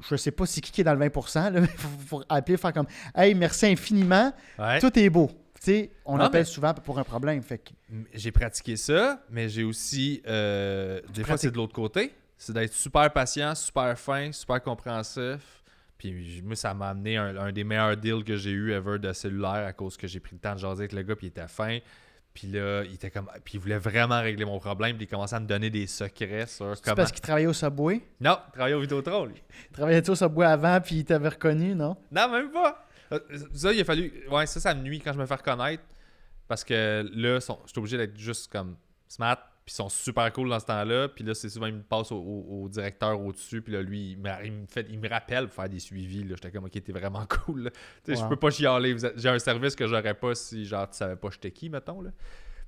je sais pas c'est qui est dans le 20%, là, mais faut appeler, faire comme « Hey, merci infiniment, Ouais. tout est beau. » Tu sais, on Non, appelle mais- souvent pour un problème. Fait que, J'ai pratiqué ça, mais j'ai aussi... des fois, c'est de l'autre côté. C'est d'être super patient, super fin, super compréhensif. Puis moi, ça m'a amené un des meilleurs deals que j'ai eu ever de cellulaire à cause que j'ai pris le temps de jaser avec le gars, puis il était fin. Puis là, il était comme... Puis il voulait vraiment régler mon problème, puis il commençait à me donner des secrets sur c'est comment... parce qu'il travaillait au Subway. Non, il travaillait au Vidéotron, lui. Il travaillait au Subway avant, puis il t'avait reconnu, non? Non, même pas. Ça, il a fallu... Ouais, ça me nuit quand je me fais reconnaître. Parce que là, j'étais obligé d'être juste comme smart. Puis ils sont super cool dans ce temps-là. Puis là, c'est souvent, il me passe au directeur au-dessus. Puis là, lui, il me rappelle pour faire des suivis. Là. J'étais comme, OK, t'es vraiment cool. Là. Tu sais, Wow. je peux pas chialer. J'ai un service que j'aurais pas si, genre, tu savais pas j'étais qui, mettons. Là.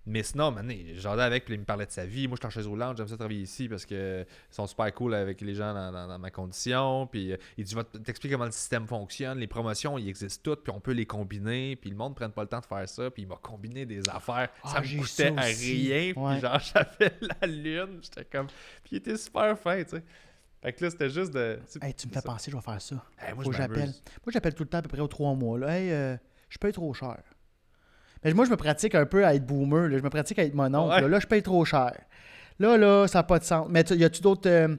Mais sinon, maintenant, j'en ai avec, puis il me parlait de sa vie. Moi, je suis en chaise roulante, j'aime ça travailler ici parce qu'ils sont super cool avec les gens dans ma condition. Puis il dit, je vais t'expliquer comment le système fonctionne. Les promotions, ils existent toutes, puis on peut les combiner. Puis le monde ne prenne pas le temps de faire ça. Puis il m'a combiné des affaires. Ah, Ça me j'ai coûtait ça à aussi. rien. Ouais. Puis genre, j'avais la lune. J'étais comme... Puis il était super fin, tu sais. Fait que là, c'était juste de... Hey, tu me fais penser, je vais faire ça. Hey, moi, Faut je que j'appelle. m'amuse. Moi, j'appelle tout le temps à peu près aux 3 mois. Là. Hey, je paye trop cher. Mais moi, je me pratique un peu à être boomer. Là. Je me pratique à être mon oncle. Ouais. Là, je paye trop cher. Là, ça n'a pas de sens. Mais y a-tu d'autres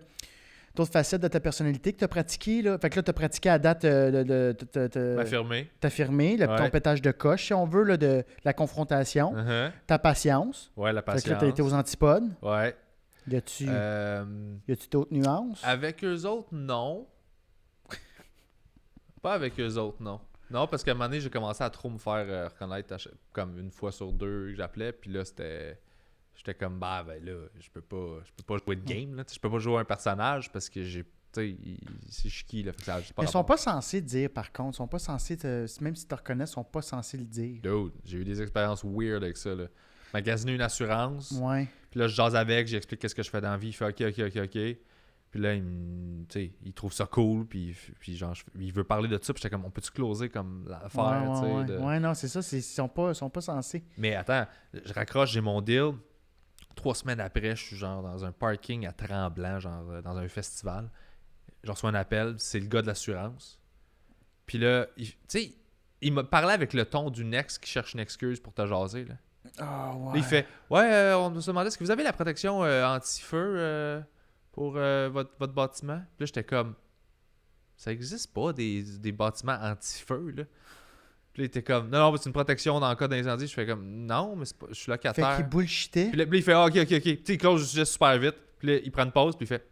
facettes de ta personnalité que tu as pratiquées? Là? Fait que là, tu as pratiqué à date M'affirmer. t'affirmer, Ouais. ton pétage de coche, si on veut, là, de la confrontation, Uh-huh. ta patience. Ouais, la Fait que patience. là, tu as été aux antipodes. Ouais. Y a-tu Euh... d'autres nuances? Avec eux autres, non. Pas avec eux autres, non. Non, parce qu'à un moment donné, j'ai commencé à trop me faire reconnaître comme une fois sur deux que j'appelais. Puis là, j'étais comme, ben là, je peux pas jouer de game. Là. Je peux pas jouer un personnage parce que j'ai. Tu sais, c'est chiqui. Là, fait que ça, Mais ils sont pas censés dire, par contre. Ils sont pas censés, même s'ils te reconnaissent, ils sont pas censés le dire. Dude, j'ai eu des expériences weird avec ça. Là. Magasiner une assurance. Ouais. Puis là, je jase avec, j'explique qu'est-ce que je fais dans la vie. Il fait OK. Puis là, il trouve ça cool. Puis genre, il veut parler de ça. Puis j'étais comme, on peut-tu closer comme l'affaire? tu sais, Ouais, de- ouais, non, c'est ça. Ils sont pas censés. Mais attends, je raccroche, j'ai mon deal. 3 semaines après, je suis genre dans un parking à Tremblant, genre dans un festival. Je reçois un appel, c'est le gars de l'assurance. Puis là, tu sais, il me parlait avec le ton d'une ex qui cherche une excuse pour te jaser. Là. Ah, ouais. Là, il fait ouais, on nous demandait est-ce que vous avez la protection anti-feu pour votre bâtiment. Puis là, j'étais comme ça existe pas des bâtiments anti-feu. Là. Puis là, il était comme non, c'est une protection dans le cas d'incendie. Je fais comme non, mais je suis Fait locataire. qu'il bullshitait. Puis là, il fait OK. Tu sais, il close juste super vite. Puis là, il prend une pause, puis il fait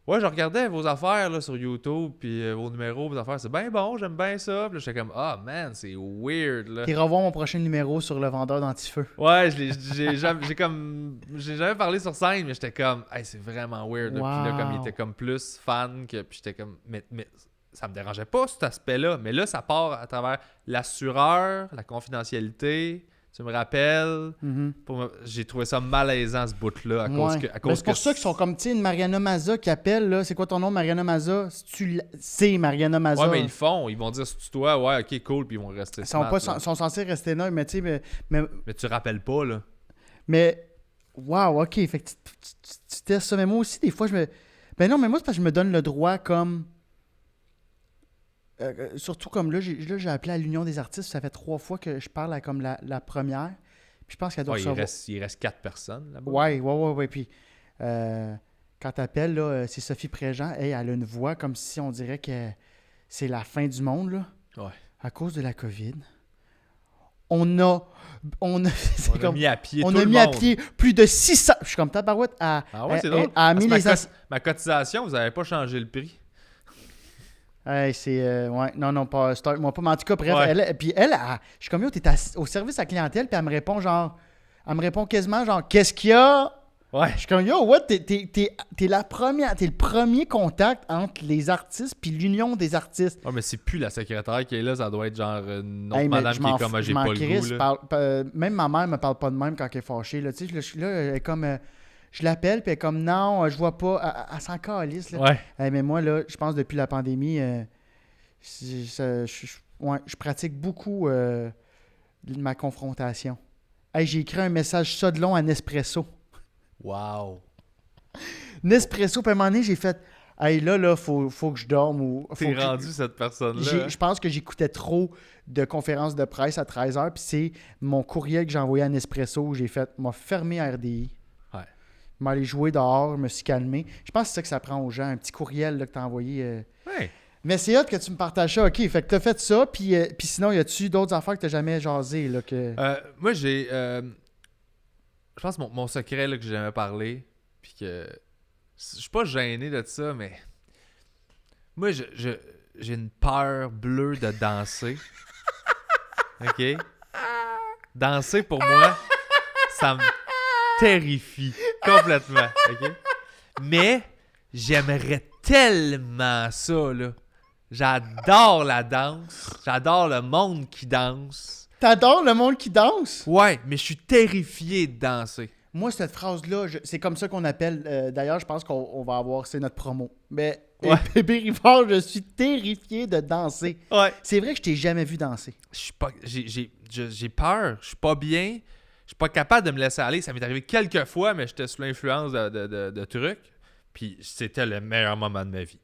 ouais, je regardais vos affaires là, sur YouTube, puis vos numéros, vos affaires, c'est bien bon, j'aime bien ça. Puis là, j'étais comme ah man, c'est weird là. Et revoir mon prochain numéro sur le vendeur d'antifeu. Ouais, j'ai jamais parlé sur scène, mais j'étais comme hey, c'est vraiment weird. Là. Puis là, comme il était comme plus fan que. Puis j'étais comme mais ça me dérangeait pas cet aspect-là. Mais là, ça part à travers l'assureur, la confidentialité. Tu me rappelles. Mhm. J'ai trouvé ça malaisant ce bout-là à cause Ouais. que. Ben, c'est pour ça qu'ils sont comme, tu sais, une Mariana Maza qui appelle, là. C'est quoi ton nom, Mariana Maza? C'est Mariana Maza. Ouais, mais ils le font. Ils vont dire c'est toi, ouais, ok, cool, puis ils vont rester Ils sont, smart, pas, là. sont censés rester neutres, mais tu sais, Mais tu rappelles pas, là. mais wow, ok. Fait que tu testes ça. Mais moi aussi, des fois, je me. Ben non, mais moi, c'est parce que je me donne le droit comme. Surtout comme là, j'ai appelé à l'Union des artistes. Ça fait 3 fois que je parle à comme la première. Puis je pense qu'elle doit Ouais, recevoir. il reste 4 personnes là-bas. Ouais. Puis quand t'appelles, là, c'est Sophie Préjean. Hey, elle a une voix comme si on dirait que c'est la fin du monde, là. Ouais. À cause de la COVID. On a c'est On a comme- mis à pied on tout a le mis à monde. pied plus de 600. Je suis comme tabarouette à. Ah ouais, c'est drôle. a mis Parce que les ma cotisation, vous avez pas changé le prix. Hey, c'est. Ouais, non, pas start-moi pas. Mais en tout cas, bref, Ouais. puis elle, je suis comme yo, t'es au service à clientèle, puis elle me répond genre. Elle me répond quasiment genre, qu'est-ce qu'il y a? Ouais. Je suis comme yo, what? T'es la première, t'es le premier contact entre les artistes puis l'union des artistes. Ouais, mais c'est plus la secrétaire qui est là, ça doit être genre une autre Hey, mais madame je qui est m'en comme fous, ah, je j'ai m'en pas le crisse, goût. Là. même ma mère me parle pas de même quand elle est fâchée. Là, tu sais, je suis là, elle est comme. Je l'appelle, puis elle est comme non, je vois pas. Elle s'en calisse. Là. Ouais. Hey, mais moi, là, je pense depuis la pandémie, je pratique beaucoup de ma confrontation. Hey, j'ai écrit un message ça de long à Nespresso. Wow. Nespresso, puis à un moment donné, j'ai fait « Hey, là, faut que je dorme. » ou T'es rendu cette personne-là. Je pense que j'écoutais trop de conférences de presse à 13h, puis c'est mon courriel que j'ai envoyé à Nespresso où j'ai fait « M'a fermé RDI. » Ouais. M'aller jouer dehors, me suis calmé. Je pense que c'est ça que ça prend aux gens, un petit courriel là, que t'as envoyé. Ouais. Mais c'est hot que tu me partages ça. OK, fait que t'as fait ça, puis sinon, y a-tu d'autres affaires que t'as jamais jasé? Là, que... Moi, j'ai... je pense que mon secret là, que j'ai jamais parlé, puis que... Je suis pas gêné de ça, mais... Moi, j'ai une peur bleue de danser. OK? Danser, pour moi, ça me terrifie complètement. OK? Mais j'aimerais tellement ça, là. J'adore la danse. J'adore le monde qui danse. T'adores le monde qui danse? Ouais, mais je suis terrifié de danser. Moi, cette phrase-là, c'est comme ça qu'on appelle. D'ailleurs, je pense qu'on va avoir, c'est notre promo. Mais Ouais. Bébé Rivard, je suis terrifié de danser. Ouais. C'est vrai que je t'ai jamais vu danser. Je suis pas... J'ai peur. Je suis pas bien. Je suis pas capable de me laisser aller. Ça m'est arrivé quelques fois, mais j'étais sous l'influence de trucs. Puis c'était le meilleur moment de ma vie.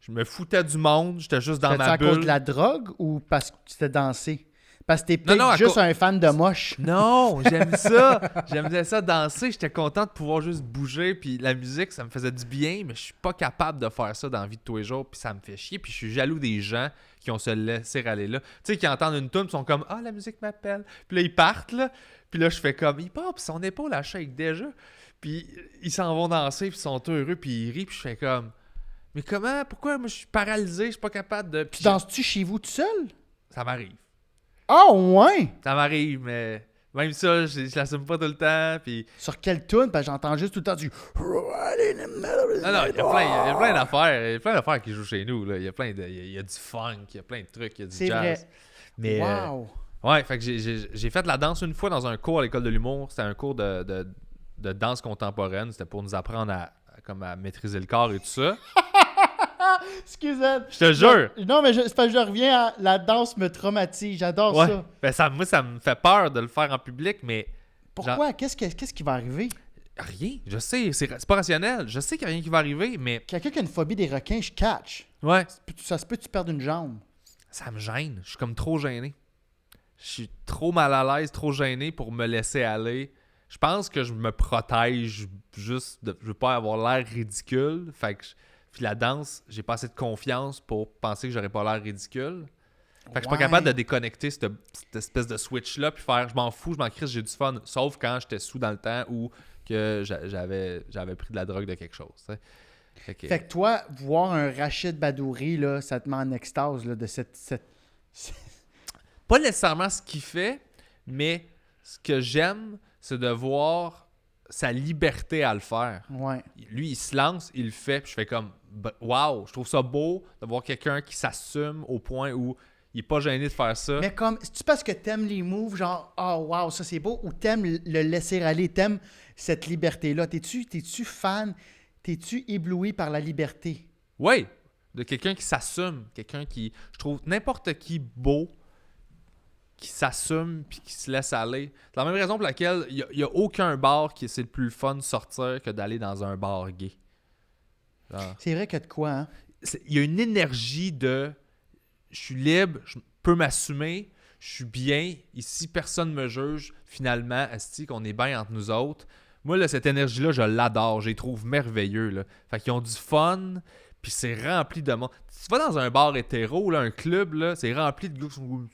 Je me foutais du monde. J'étais juste dans C'était ma à bulle. cause de la drogue ou parce que tu t'es dansé? Parce que t'es Non, peut-être à juste un fan de moche. Non, j'aime ça. J'aimais ça danser. J'étais content de pouvoir juste bouger. Puis la musique, ça me faisait du bien. Mais je suis pas capable de faire ça dans la vie de tous les jours. Puis ça me fait chier. Puis je suis jaloux des gens qui ont se laisser aller là. Tu sais, qui entendent une tune, ils sont comme « Ah, la musique m'appelle. » Puis là, ils partent, là. Puis là, je fais comme « Il part, puis son épaule, elle shake déjà. » Puis ils s'en vont danser, puis ils sont heureux, puis ils rient. Puis je fais comme « Mais comment? Pourquoi? Moi, je suis paralysé. Je suis pas capable de... » Tu danses-tu chez vous tout seul? Ça m'arrive. Oh, ouais! Ça m'arrive, mais même ça, je l'assume pas tout le temps. Puis... Sur quelle tune? Parce que j'entends juste tout le temps du... Non, il y a plein d'affaires. Il y a plein d'affaires qui jouent chez nous. Là. Il y a du funk, il y a plein de trucs, il y a du C'est jazz. vrai. Mais, Wow! ouais, fait que j'ai fait de la danse une fois dans un cours à l'école de l'humour. C'était un cours de danse contemporaine. C'était pour nous apprendre à maîtriser le corps et tout ça. Excusez. Je te jure! Non, mais c'est parce que je reviens à la danse me traumatise. J'adore Ouais. ça. Ben, moi, ça me fait peur de le faire en public, mais Pourquoi? Qu'est-ce qui va arriver? rien. Je sais, c'est pas rationnel. Je sais qu'il n'y a rien qui va arriver, mais Quelqu'un qui a une phobie des requins, je catch. ouais, Ça se peut que tu perdes une jambe. ça me gêne. Je suis comme trop gêné. Je suis trop mal à l'aise, trop gêné pour me laisser aller. Je pense que je me protège juste. Je veux pas avoir l'air ridicule. Fait que puis la danse, j'ai pas assez de confiance pour penser que j'aurais pas l'air ridicule. Fait que je suis pas capable de déconnecter cette espèce de switch-là puis faire je m'en fous, je m'en crisse, j'ai du fun. Sauf quand j'étais sous dans le temps ou que j'avais pris de la drogue de quelque chose. T'sais. Fait que toi, voir un Rachid Badouri, là, ça te met en extase là, de cette... pas nécessairement ce qu'il fait, mais ce que j'aime, c'est de voir sa liberté à le faire. Ouais. Lui, il se lance, il le fait, puis je fais comme wow, je trouve ça beau de voir quelqu'un qui s'assume au point où il est pas gêné de faire ça. Mais comme, c'est-tu parce que t'aimes les moves, genre, oh wow, ça c'est beau, ou t'aimes le laisser aller, t'aimes cette liberté-là? T'es-tu fan, t'es-tu ébloui par la liberté? Oui, de quelqu'un qui s'assume, quelqu'un qui, je trouve n'importe qui beau, qui s'assume puis qui se laisse aller. C'est la même raison pour laquelle il y a aucun bar qui c'est le plus fun de sortir que d'aller dans un bar gay. Genre, C'est vrai que de quoi, hein? il y a une énergie de je suis libre, je peux m'assumer, je suis bien, ici personne me juge, finalement, asti qu'on est bien entre nous autres. Moi, là, cette énergie-là, je l'adore, je les trouve merveilleux. Là. Fait qu'ils ont du fun, puis c'est rempli de monde. Tu vas dans un bar hétéro, là, un club, là, c'est rempli de gars qui sont...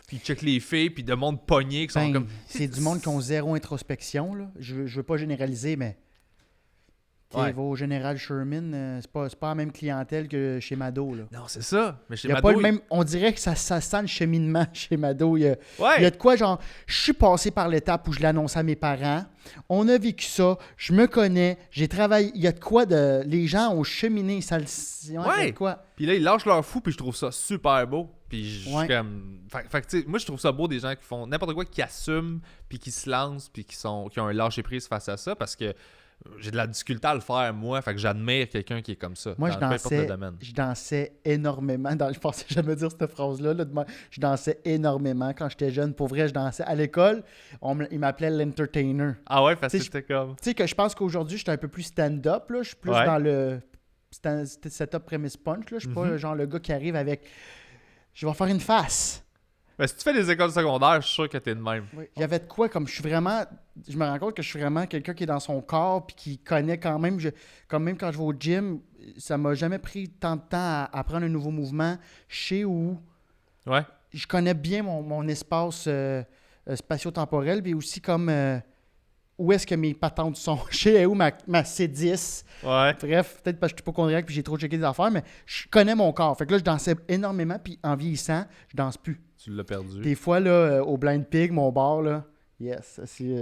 Puis ils checkent les filles, puis de monde pogné qui sont Ben, comme... c'est du monde qui ont zéro introspection, là. Je veux pas généraliser, mais... Ouais. Va au Général Sherman, c'est pas la même clientèle que chez Mado, là. Non, c'est ça. Mais chez Il y a Mado, pas le même... On dirait que ça sent le cheminement chez Mado. Il y a Ouais. de quoi, genre, je suis passé par l'étape où je l'annonçais à mes parents. On a vécu ça. Je me connais. J'ai travaillé. Il y a de quoi de... Les gens ont cheminé. Ça le... Il y a de quoi. Puis là, ils lâchent leur fou, puis je trouve ça super beau. Puis je suis Ouais. comme... Fait que, tu sais, moi, je trouve ça beau des gens qui font n'importe quoi, qui assument, puis qui se lancent, puis qui ont un lâcher-prise face à ça, parce que j'ai de la difficulté à le faire, moi. Fait que j'admire quelqu'un qui est comme ça. Moi, peu importe le domaine. je dansais énormément. Je pensais jamais dire cette phrase-là. Je dansais énormément quand j'étais jeune. Pour vrai, je dansais. À l'école, il m'appelait l'entertainer. Ah ouais, parce que Tu sais, c'était comme... Tu sais que je pense qu'aujourd'hui, je suis un peu plus stand-up. Là. Je suis plus Ouais. dans le setup premise punch. Là. Je suis pas genre le gars qui arrive avec « Je vais faire une face ». Ben, si tu fais des écoles secondaires, je suis sûr que t'es de même. Oui. Il y avait de quoi comme je me rends compte que je suis vraiment quelqu'un qui est dans son corps puis qui connaît quand même. Comme même quand je vais au gym, ça m'a jamais pris tant de temps à apprendre un nouveau mouvement. Je sais où. Ouais. Je connais bien mon espace spatio-temporel, puis aussi comme où est-ce que mes patentes sont. Je sais où ma C10. Ouais. Bref, peut-être parce que je suis hypochondriaque puis j'ai trop checké des affaires, mais je connais mon corps. Fait que là, je dansais énormément, puis en vieillissant, je danse plus. Tu l'as perdu. Des fois, là, au Blind Pig, mon bar, là, yes, si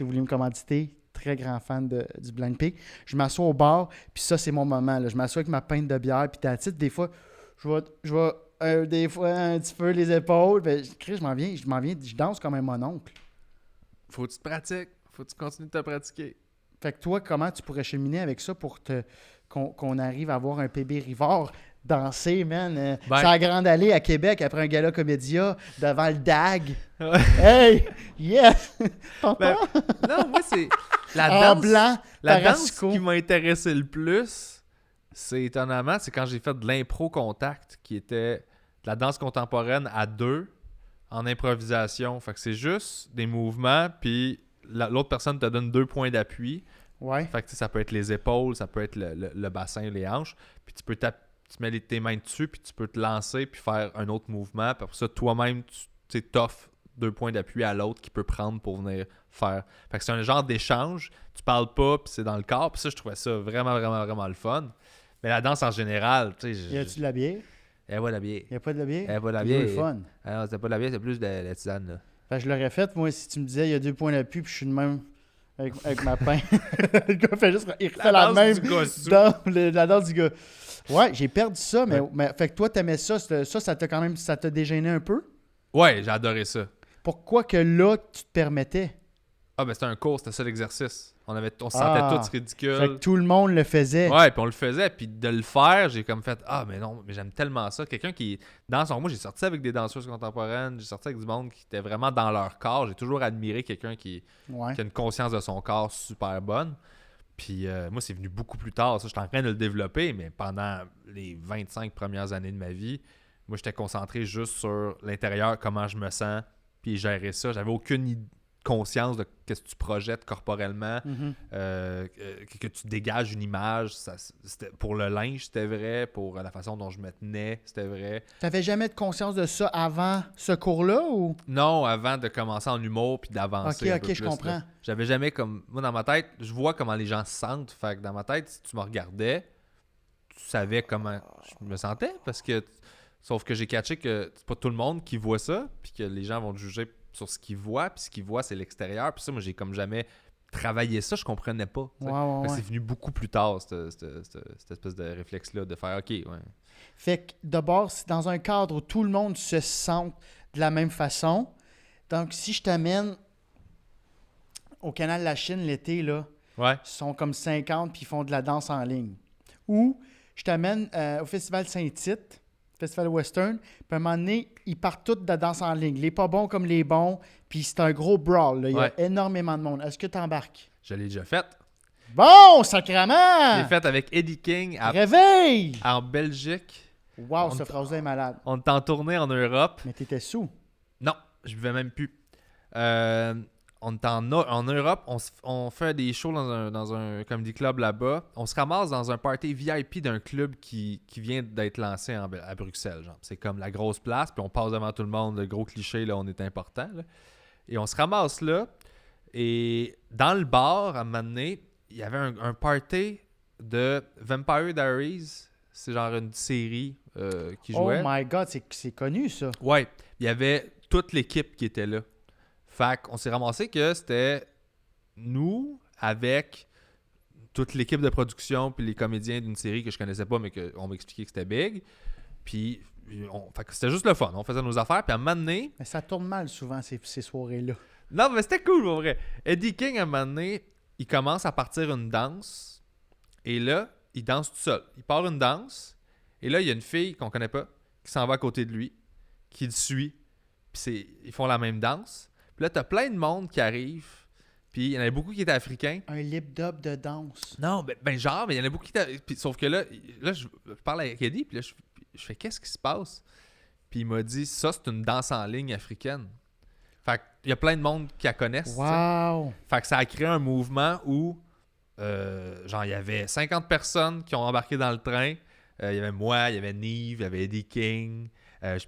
vous voulez me commanditer, très grand fan du Blind Pig. Je m'assois au bar, puis ça, c'est mon moment. Là. Je m'assois avec ma pinte de bière, puis t'as titre, des fois, je vais des fois un petit peu les épaules, puis je m'en viens, je danse comme un mononcle. Faut que tu te pratiques. Faut que tu continues de te pratiquer. Fait que toi, comment tu pourrais cheminer avec ça pour qu'on arrive à avoir un PB Rivard danser, man? C'est la Grande Allée à Québec, après un gala comédia, devant le DAG. Ouais. Hey! Yes! T'entends? Non, moi, c'est... En blanc, La danse Tarasco. qui m'a intéressé le plus, c'est étonnamment, c'est quand j'ai fait de l'impro contact, qui était de la danse contemporaine à deux, en improvisation. Fait que c'est juste des mouvements, puis l'autre personne te donne 2 points d'appui. Ouais. Fait que ça peut être les épaules, ça peut être le bassin, les hanches. Puis tu peux tu mets tes mains dessus, puis tu peux te lancer, puis faire un autre mouvement. Puis après ça, toi-même, tu t'offres 2 points d'appui à l'autre qui peut prendre pour venir faire. Fait que c'est un genre d'échange. Tu parles pas, puis c'est dans le corps. Puis ça, je trouvais ça vraiment, vraiment, vraiment le fun. Mais la danse en général, tu sais... Y a-tu de la bière? Elle va la bière. Y a pas de la bière? Elle va la Il y a bière. le fun. Ah non, c'était pas de la bière, c'est plus de la tisane, là. Fait que je l'aurais fait, moi, si tu me disais, il y a 2 points d'appui, puis je suis de même avec ma pain. Le gars fait juste... Il refait la danse même du gars sous. dans la danse du gars. Ouais, j'ai perdu ça, mais fait que toi, t'aimais ça. Ça t'a quand même... Ça t'a dégêné un peu? Ouais, j'ai adoré ça. Pourquoi que là, tu te permettais? Ah, ben c'était un cours, c'était ça l'exercice. On se sentait tous ridicules. Fait que tout le monde le faisait. Ouais, puis on le faisait. Puis de le faire, j'ai comme fait ah, mais non, mais j'aime tellement ça. Quelqu'un qui danse. Moi, j'ai sorti avec des danseuses contemporaines, j'ai sorti avec du monde qui était vraiment dans leur corps. J'ai toujours admiré quelqu'un qui a une conscience de son corps super bonne. Puis moi, c'est venu beaucoup plus tard. Ça, j'étais en train de le développer, mais pendant les 25 premières années de ma vie, moi, j'étais concentré juste sur l'intérieur, comment je me sens, puis gérer ça. J'avais aucune conscience de ce que tu projettes corporellement, que tu dégages une image. Pour le linge, c'était vrai. Pour la façon dont je me tenais, c'était vrai. T'avais jamais de conscience de ça avant ce cours-là ou? Non, avant de commencer en humour puis d'avancer un peu je plus, comprends. là. J'avais jamais comme... Moi, dans ma tête, je vois comment les gens se sentent. Fait que dans ma tête, si tu me regardais, tu savais comment je me sentais. Parce que... Sauf que j'ai catché que c'est pas tout le monde qui voit ça, puis que les gens vont te juger sur ce qu'ils voient, puis ce qu'ils voient, c'est l'extérieur. Puis ça, moi, j'ai comme jamais travaillé ça, je comprenais pas. Ouais. C'est venu beaucoup plus tard, cette espèce de réflexe-là, de faire « OK, ouais ». Fait que d'abord, c'est dans un cadre où tout le monde se sent de la même façon. Donc, si je t'amène au Canal de la Chine l'été, là, Ouais. ils sont comme 50 puis ils font de la danse en ligne. Ou je t'amène au Festival Saint-Tite, Festival Western, puis à un moment donné, ils partent tous de la danse en ligne. Les pas bons comme les bons, puis c'est un gros brawl. Là. Il y a énormément de monde. Est-ce que tu embarques? Je l'ai déjà fait. Bon, sacrément! Je l'ai fait avec Eddie King Réveille! en Belgique. Wow, cette phrase-là est malade. On était en tournée en Europe. Mais t'étais sous. Non, je buvais même plus. On est en Europe, on fait des shows dans un comedy club là-bas. On se ramasse dans un party VIP d'un club qui vient d'être lancé à Bruxelles. Genre. C'est comme la grosse place, puis on passe devant tout le monde, le gros cliché, là, on est important. Là. Et on se ramasse là, et dans le bar, à un moment donné, il y avait un party de Vampire Diaries. C'est genre une série qui jouait. Oh my God, c'est connu, ça. Ouais, il y avait toute l'équipe qui était là. Fait qu'on s'est ramassé que c'était nous avec toute l'équipe de production puis les comédiens d'une série que je connaissais pas, mais qu'on m'a expliqué que c'était big. Puis fait que c'était juste le fun. On faisait nos affaires, puis à un moment donné... Mais ça tourne mal souvent, ces soirées-là. Non, mais c'était cool, en vrai. Eddie King, à un moment donné, il commence à partir une danse. Et là, il danse tout seul. Il part une danse. Et là, il y a une fille qu'on connaît pas qui s'en va à côté de lui, qui le suit. Puis ils font la même danse. Puis là, t'as plein de monde qui arrive. Puis il y en avait beaucoup qui étaient africains. Un lip-dub de danse. Non, mais genre, mais il y en a beaucoup qui étaient... Puis, sauf que là je parle avec Eddie, puis là, je fais « Qu'est-ce qui se passe? » Puis il m'a dit « Ça, c'est une danse en ligne africaine. » Fait qu'il y a plein de monde qui la connaissent. Wow! T'sais. Fait que ça a créé un mouvement où, genre, il y avait 50 personnes qui ont embarqué dans le train. Il y avait moi, il y avait Nive, il y avait Eddie King. Je sais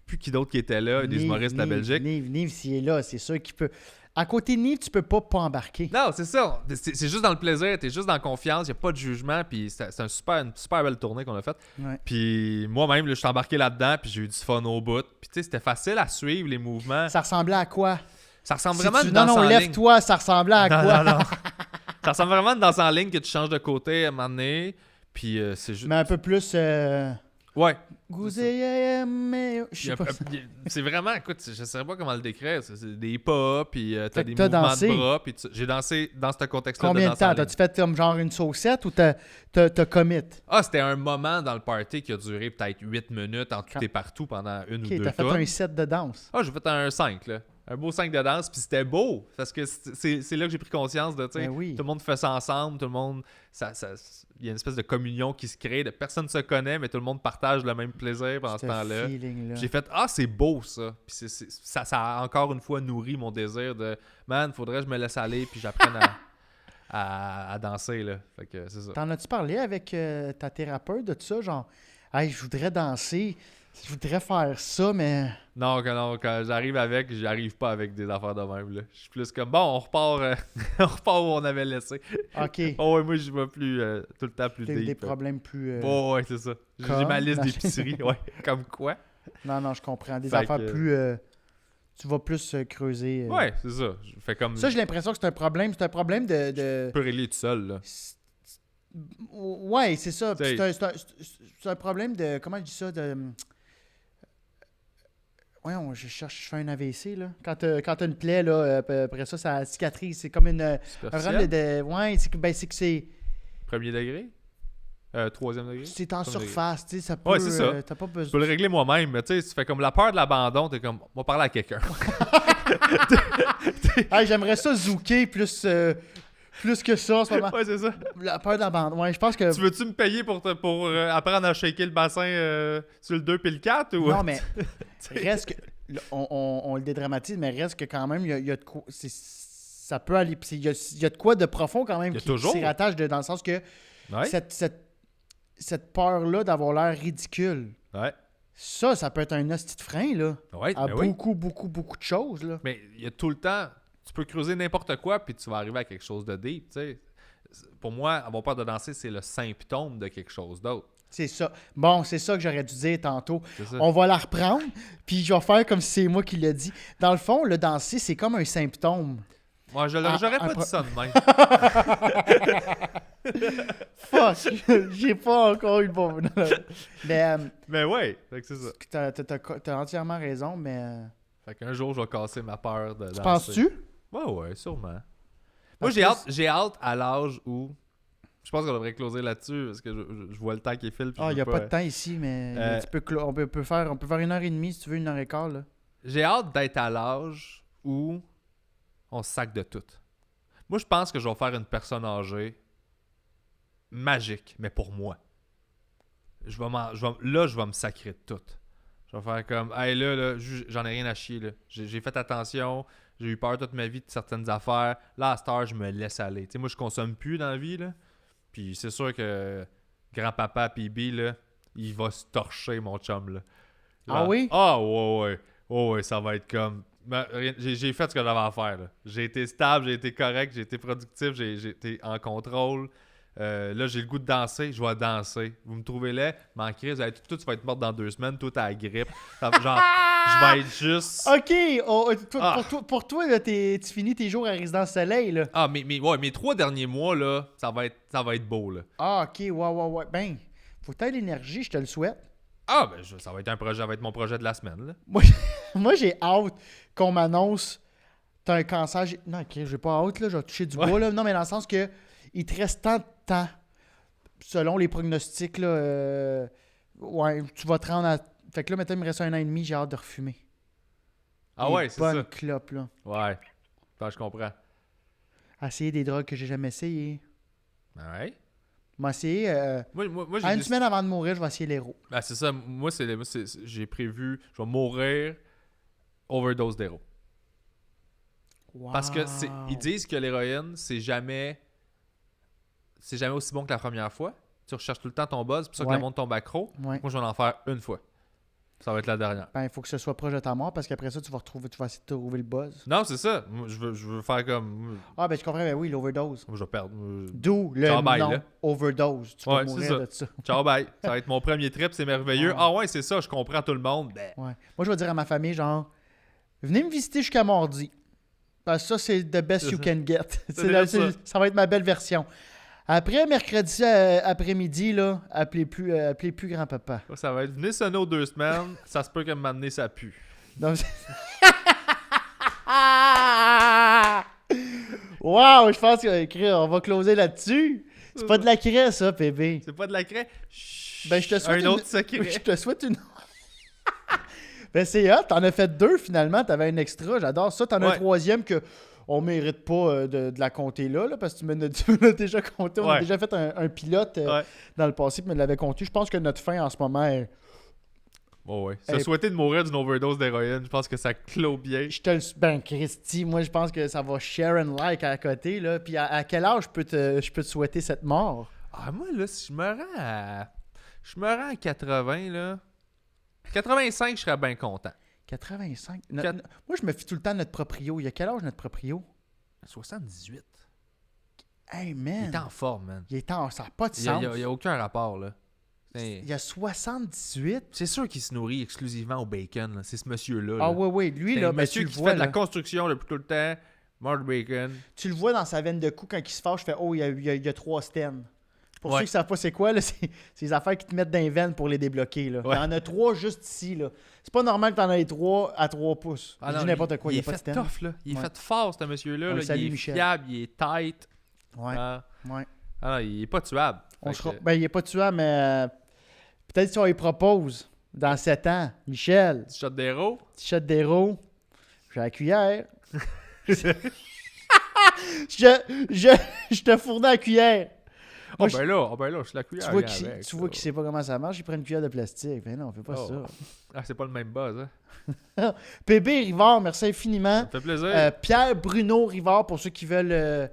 plus qui d'autre qui était là, des humoristes de la Belgique. Nive, s'il est là, c'est sûr qu'il peut... À côté de Nive, tu peux pas embarquer. Non, c'est ça. C'est juste dans le plaisir, t'es juste dans la confiance, il n'y a pas de jugement, puis c'est une super belle tournée qu'on a faite. Ouais. Puis moi-même, là, je suis embarqué là-dedans, puis j'ai eu du fun au bout. Puis tu sais, c'était facile à suivre, les mouvements. Ça ressemblait à quoi? Ça ressemble vraiment à une Non, danse en ligne. lève-toi, ça ressemblait à quoi? Non. Ça ressemble vraiment à une danse en ligne que tu changes de côté à un moment donné, puis c'est juste... Mais un peu plus... Ouais. C'est vraiment, écoute, je ne sais pas comment le décrire. C'est des pas, puis t'as des mouvements dansé. de bras. Puis j'ai dansé dans ce contexte-là. Combien de temps? T'as-tu fait comme genre une saucette ou t'as commit? Ah, c'était un moment dans le party qui a duré peut-être 8 minutes en tout et partout pendant une ou deux t'as fait tonnes. un set de danse. Ah, j'ai fait un 5, là. Un beau 5 de danse, puis c'était beau. Parce que c'est là que j'ai pris conscience de, tu sais, oui. tout le monde fait ça ensemble, tout le monde... Il y a une espèce de communion qui se crée. Personne ne se connaît, mais tout le monde partage le même plaisir pendant ce temps-là. J'ai fait « Ah, c'est beau, ça! » Puis ça a encore une fois nourri mon désir de « Man, faudrait que je me laisse aller, puis j'apprenne à danser, là. » Fait que c'est ça. T'en as-tu parlé avec ta thérapeute de tout ça? Genre, « Hey, je voudrais danser, je voudrais faire ça, mais... » Non, quand j'arrive j'arrive pas avec des affaires de même, là. Je suis plus comme « Bon, on repart, on repart où on avait laissé. » OK. Oh ouais, moi, je vais plus tout le temps plus T'as eu deep. des problèmes plus... Ouais, c'est ça. J'ai ma liste d'épicerie, ouais. Comme quoi? Non, je comprends. Des fait affaires que... plus... tu vas plus creuser. Ouais, c'est ça. Je fais comme... Ça, j'ai l'impression que c'est un problème. C'est un problème de... Je peux régler tout seul, là. Ouais, c'est ça. C'est un problème de... Comment je dis ça? De... Ouais, je fais un AVC, là. Quand t'as une plaie, là, après ça cicatrise. C'est comme un problème de... Ouais, c'est que c'est... Premier degré? Troisième degré? C'est en surface, tu sais, ça peut... Ouais, c'est ça. T'as pas besoin... Je peux le régler moi-même, mais tu sais, tu fais comme la peur de l'abandon, t'es comme, on va parler à quelqu'un. Hey, j'aimerais ça zouker plus que ça en ce moment. Ouais, c'est ça. La peur de l'abandon. Ouais, je pense que... Tu veux-tu me payer pour apprendre à shaker le bassin sur le 2 puis le 4? Ou... Non, mais reste que... On le dédramatise, mais reste que quand même, il y a de quoi... Ça peut aller... Il y a de quoi de profond quand même qui s'y rattache dans le sens que cette peur-là d'avoir l'air ridicule, ça peut être un hostie de frein, là. Ouais, à beaucoup de choses, là. Mais il y a tout le temps... Tu peux creuser n'importe quoi, puis tu vas arriver à quelque chose de deep, tu sais. Pour moi, avoir peur de danser, c'est le symptôme de quelque chose d'autre. C'est ça. Bon, c'est ça que j'aurais dû dire tantôt. On va la reprendre, puis je vais faire comme si c'est moi qui l'ai dit. Dans le fond, le danser, c'est comme un symptôme. Moi, j'aurais pas dit ça de même. Fuck! J'ai pas encore eu le bon... Mais ouais, c'est ça. T'as entièrement raison, mais... Fait qu'un jour, je vais casser ma peur de danser. Tu penses-tu? Ouais, sûrement. Moi, j'ai hâte à l'âge où... Je pense qu'on devrait closer là-dessus, parce que je vois le temps qui file. Il n'y a pas de temps ici, mais on peut faire 1h30 si tu veux, 1h15. Là. J'ai hâte d'être à l'âge où on se sac de tout. Moi, je pense que je vais faire une personne âgée magique, mais pour moi. Je vais me sacrer de tout. Je vais faire comme, hey là, j'en ai rien à chier. Là. J'ai fait attention, j'ai eu peur toute ma vie de certaines affaires. Là, à cette heure, je me laisse aller. Tu sais, moi, je consomme plus dans la vie, là. Puis c'est sûr que grand-papa PB, là, il va se torcher, mon chum, là. Ah oui? Ah ouais, ça va être comme... J'ai fait ce que j'avais à faire, là. J'ai été stable, j'ai été correct, j'ai été productif, j'ai été en contrôle. Là, j'ai le goût de danser, je vais danser. Vous me trouvez laid, m'en crise, toi, tu vas être morte dans 2 semaines, toi, t'as la grippe. Genre, je vais être juste... OK, pour toi, là, tu finis tes jours à Résidence Soleil, là. Ah, mes 3 derniers mois, là, ça va être beau, là. Ah, OK, ouais. Ben, faut que t'aies l'énergie, je te le souhaite. Ah, ben, ça va être mon projet de la semaine, là. Moi j'ai hâte qu'on m'annonce t'as un cancer. Non, ok, je vais pas hâte, là, je vais toucher du bois, là. Non, mais dans le sens que il te reste tant de temps, selon les pronostics, là, ouais, tu vas te rendre à... Fait que là, maintenant, il me reste 1 an et demi, j'ai hâte de refumer. Ah ouais, c'est bonne ça. clope, là. Ouais. Attends, je comprends. Essayer des drogues que j'ai jamais essayé. Ouais. Moi, essayer... Moi à une semaine avant de mourir, je vais essayer l'héros. Ah, c'est ça. Moi, j'ai prévu, je vais mourir overdose d'héros. Wow. Parce que ils disent que l'héroïne, c'est jamais aussi bon que la première fois. Tu recherches tout le temps ton buzz, c'est pour ça que le monde tombe accro. Ouais. Moi, je vais en faire une fois. Ça va être la dernière. Ben, il faut que ce soit proche de ta mort parce qu'après ça, tu vas essayer de trouver le buzz. Non, c'est ça. Moi, je veux faire comme... Ah, ben, je comprends, ben oui, l'overdose. Je vais perdre. D'où le Ciao, bye, nom là. overdose. Tu vas Ouais, mourir c'est de ça. Ciao, bye. Ça va être mon premier trip, c'est merveilleux. Ouais. Ah ouais, c'est ça, je comprends tout le monde. Ben. Ouais. Moi, je vais dire à ma famille, genre, venez me visiter jusqu'à mardi. Parce que ça, c'est the best C'est you ça. can get. bien Ça va être ma belle version. Après, mercredi après-midi, là, appelez plus grand-papa. Ça va être venez sonner aux 2 semaines. Ça se peut que m'amener ça pue. Donc, wow, je pense qu'on va closer là-dessus. C'est pas de la craie, ça, bébé. C'est pas de la craie. Chut, Ben, je te souhaite un autre secret. Je te souhaite une... Ben, c'est hot. T'en as fait 2, finalement. T'avais un extra. J'adore ça. T'en as un 3e que on mérite pas de la compter là, parce que tu me l'as déjà compté. On a déjà fait un pilote dans le passé, puis me l'avait compté. Je pense que notre fin en ce moment est... Oh ouais. Se souhaiter de mourir d'une overdose d'héroïne, je pense que ça clôt bien. Ben, Christy, moi, je pense que ça va share and like à côté, là. Puis à quel âge je peux te souhaiter cette mort? Ah, moi, là, si je me rends à 80, là... 85, je serais bien content. 85? Moi, je me fie tout le temps à notre proprio. Il y a quel âge, notre proprio? 78. Hey, man! Il est en forme, man. Ça n'a pas de sens. Il n'y a aucun rapport, là. Il y a 78? C'est sûr qu'il se nourrit exclusivement au bacon, là. C'est ce monsieur-là. Ah oui. Lui, là, ben, monsieur tu le qui vois, fait de la là. construction depuis tout le temps. Mort de bacon. Tu le vois dans sa veine de cou quand il se fâche, je fais « Oh, il y a 3 stènes. » Pour ceux qui ne savent pas c'est quoi, là, c'est les affaires qui te mettent dans les veines pour les débloquer. Là. Il y en a 3 juste ici. Là. C'est pas normal que tu en aies 3 à 3 pouces. Je dis n'importe quoi, il n'y a pas de stène. Il est fait tough, là. Il est fait fort, ce monsieur-là. Là. Salue, il est Michel. fiable, il est tight. Ouais. Ah non, il est pas tuable. Ben, il est pas tuable, mais peut-être si on lui propose dans 7 ans, Michel, Petit shot d'héros. petit shot d'héros, j'ai la cuillère. je te fournais la cuillère. Oh Moi, ben là, je suis la cuillère. tu vois qu'il sait pas comment ça marche, il prend une cuillère de plastique. Ben non, on fait pas ça. Ah, c'est pas le même buzz, hein. PB Rivard, merci infiniment. Ça me fait plaisir. Pierre Bruno Rivard, pour ceux qui veulent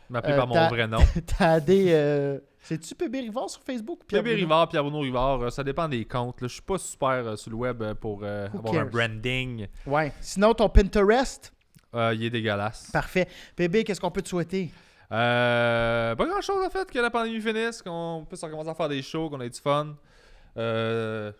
M'appeler par mon vrai nom. t'aider. C'est-tu PB Rivard sur Facebook? PB Rivard, Pierre Bruno Rivard, ça dépend des comptes. Là. Je suis pas super sur le web pour avoir un branding. Ouais. Sinon, ton Pinterest? Il est dégueulasse. Parfait. PB, qu'est-ce qu'on peut te souhaiter? Pas grand chose en fait, que la pandémie finisse, qu'on puisse recommencer à faire des shows, qu'on ait du fun. Que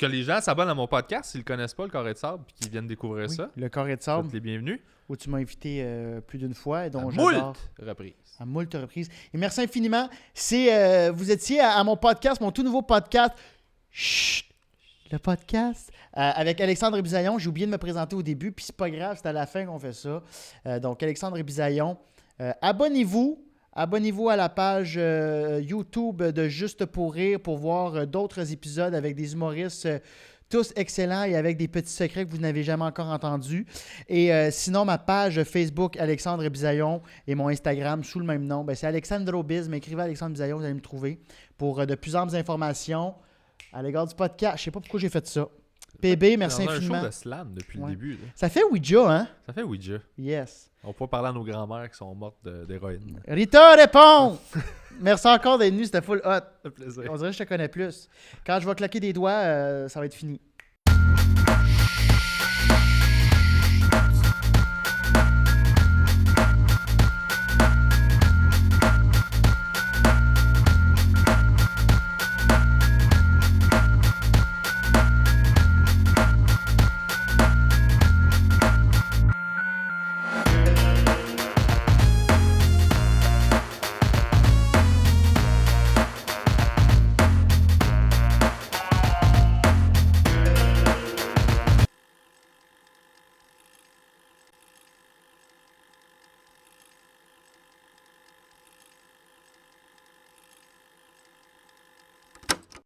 les gens s'abonnent à mon podcast s'ils le connaissent pas, le Carré de Sable, puis qu'ils viennent découvrir ça. Le Carré de Sable, les bienvenus. Où tu m'as invité plus d'une fois et dont à j'adore. moult reprises. À moult reprises. Et merci infiniment. Vous étiez à mon podcast, mon tout nouveau podcast. Chut! Le podcast avec Alexandre Bisaillon. J'ai oublié de me présenter au début, puis c'est pas grave, c'est à la fin qu'on fait ça. Donc, Alexandre Bisaillon. Abonnez-vous à la page YouTube de Juste pour rire pour voir d'autres épisodes avec des humoristes tous excellents et avec des petits secrets que vous n'avez jamais encore entendus. Et sinon, ma page Facebook Alexandre Bisaillon et mon Instagram sous le même nom, ben, c'est Alexandro Biz. M'écrivez Alexandre Bisaillon, vous allez me trouver pour de plus amples informations à l'égard du podcast. Je sais pas pourquoi j'ai fait ça. PB, merci infiniment. C'est un show de slam depuis le début. Là. Ça fait Ouija, hein? Ça fait Ouija. Yes. On peut parler à nos grands-mères qui sont mortes d'héroïne. Rita répond! Merci encore d'être venu, c'était full hot. Ça fait plaisir. On dirait que je te connais plus. Quand je vais claquer des doigts, ça va être fini.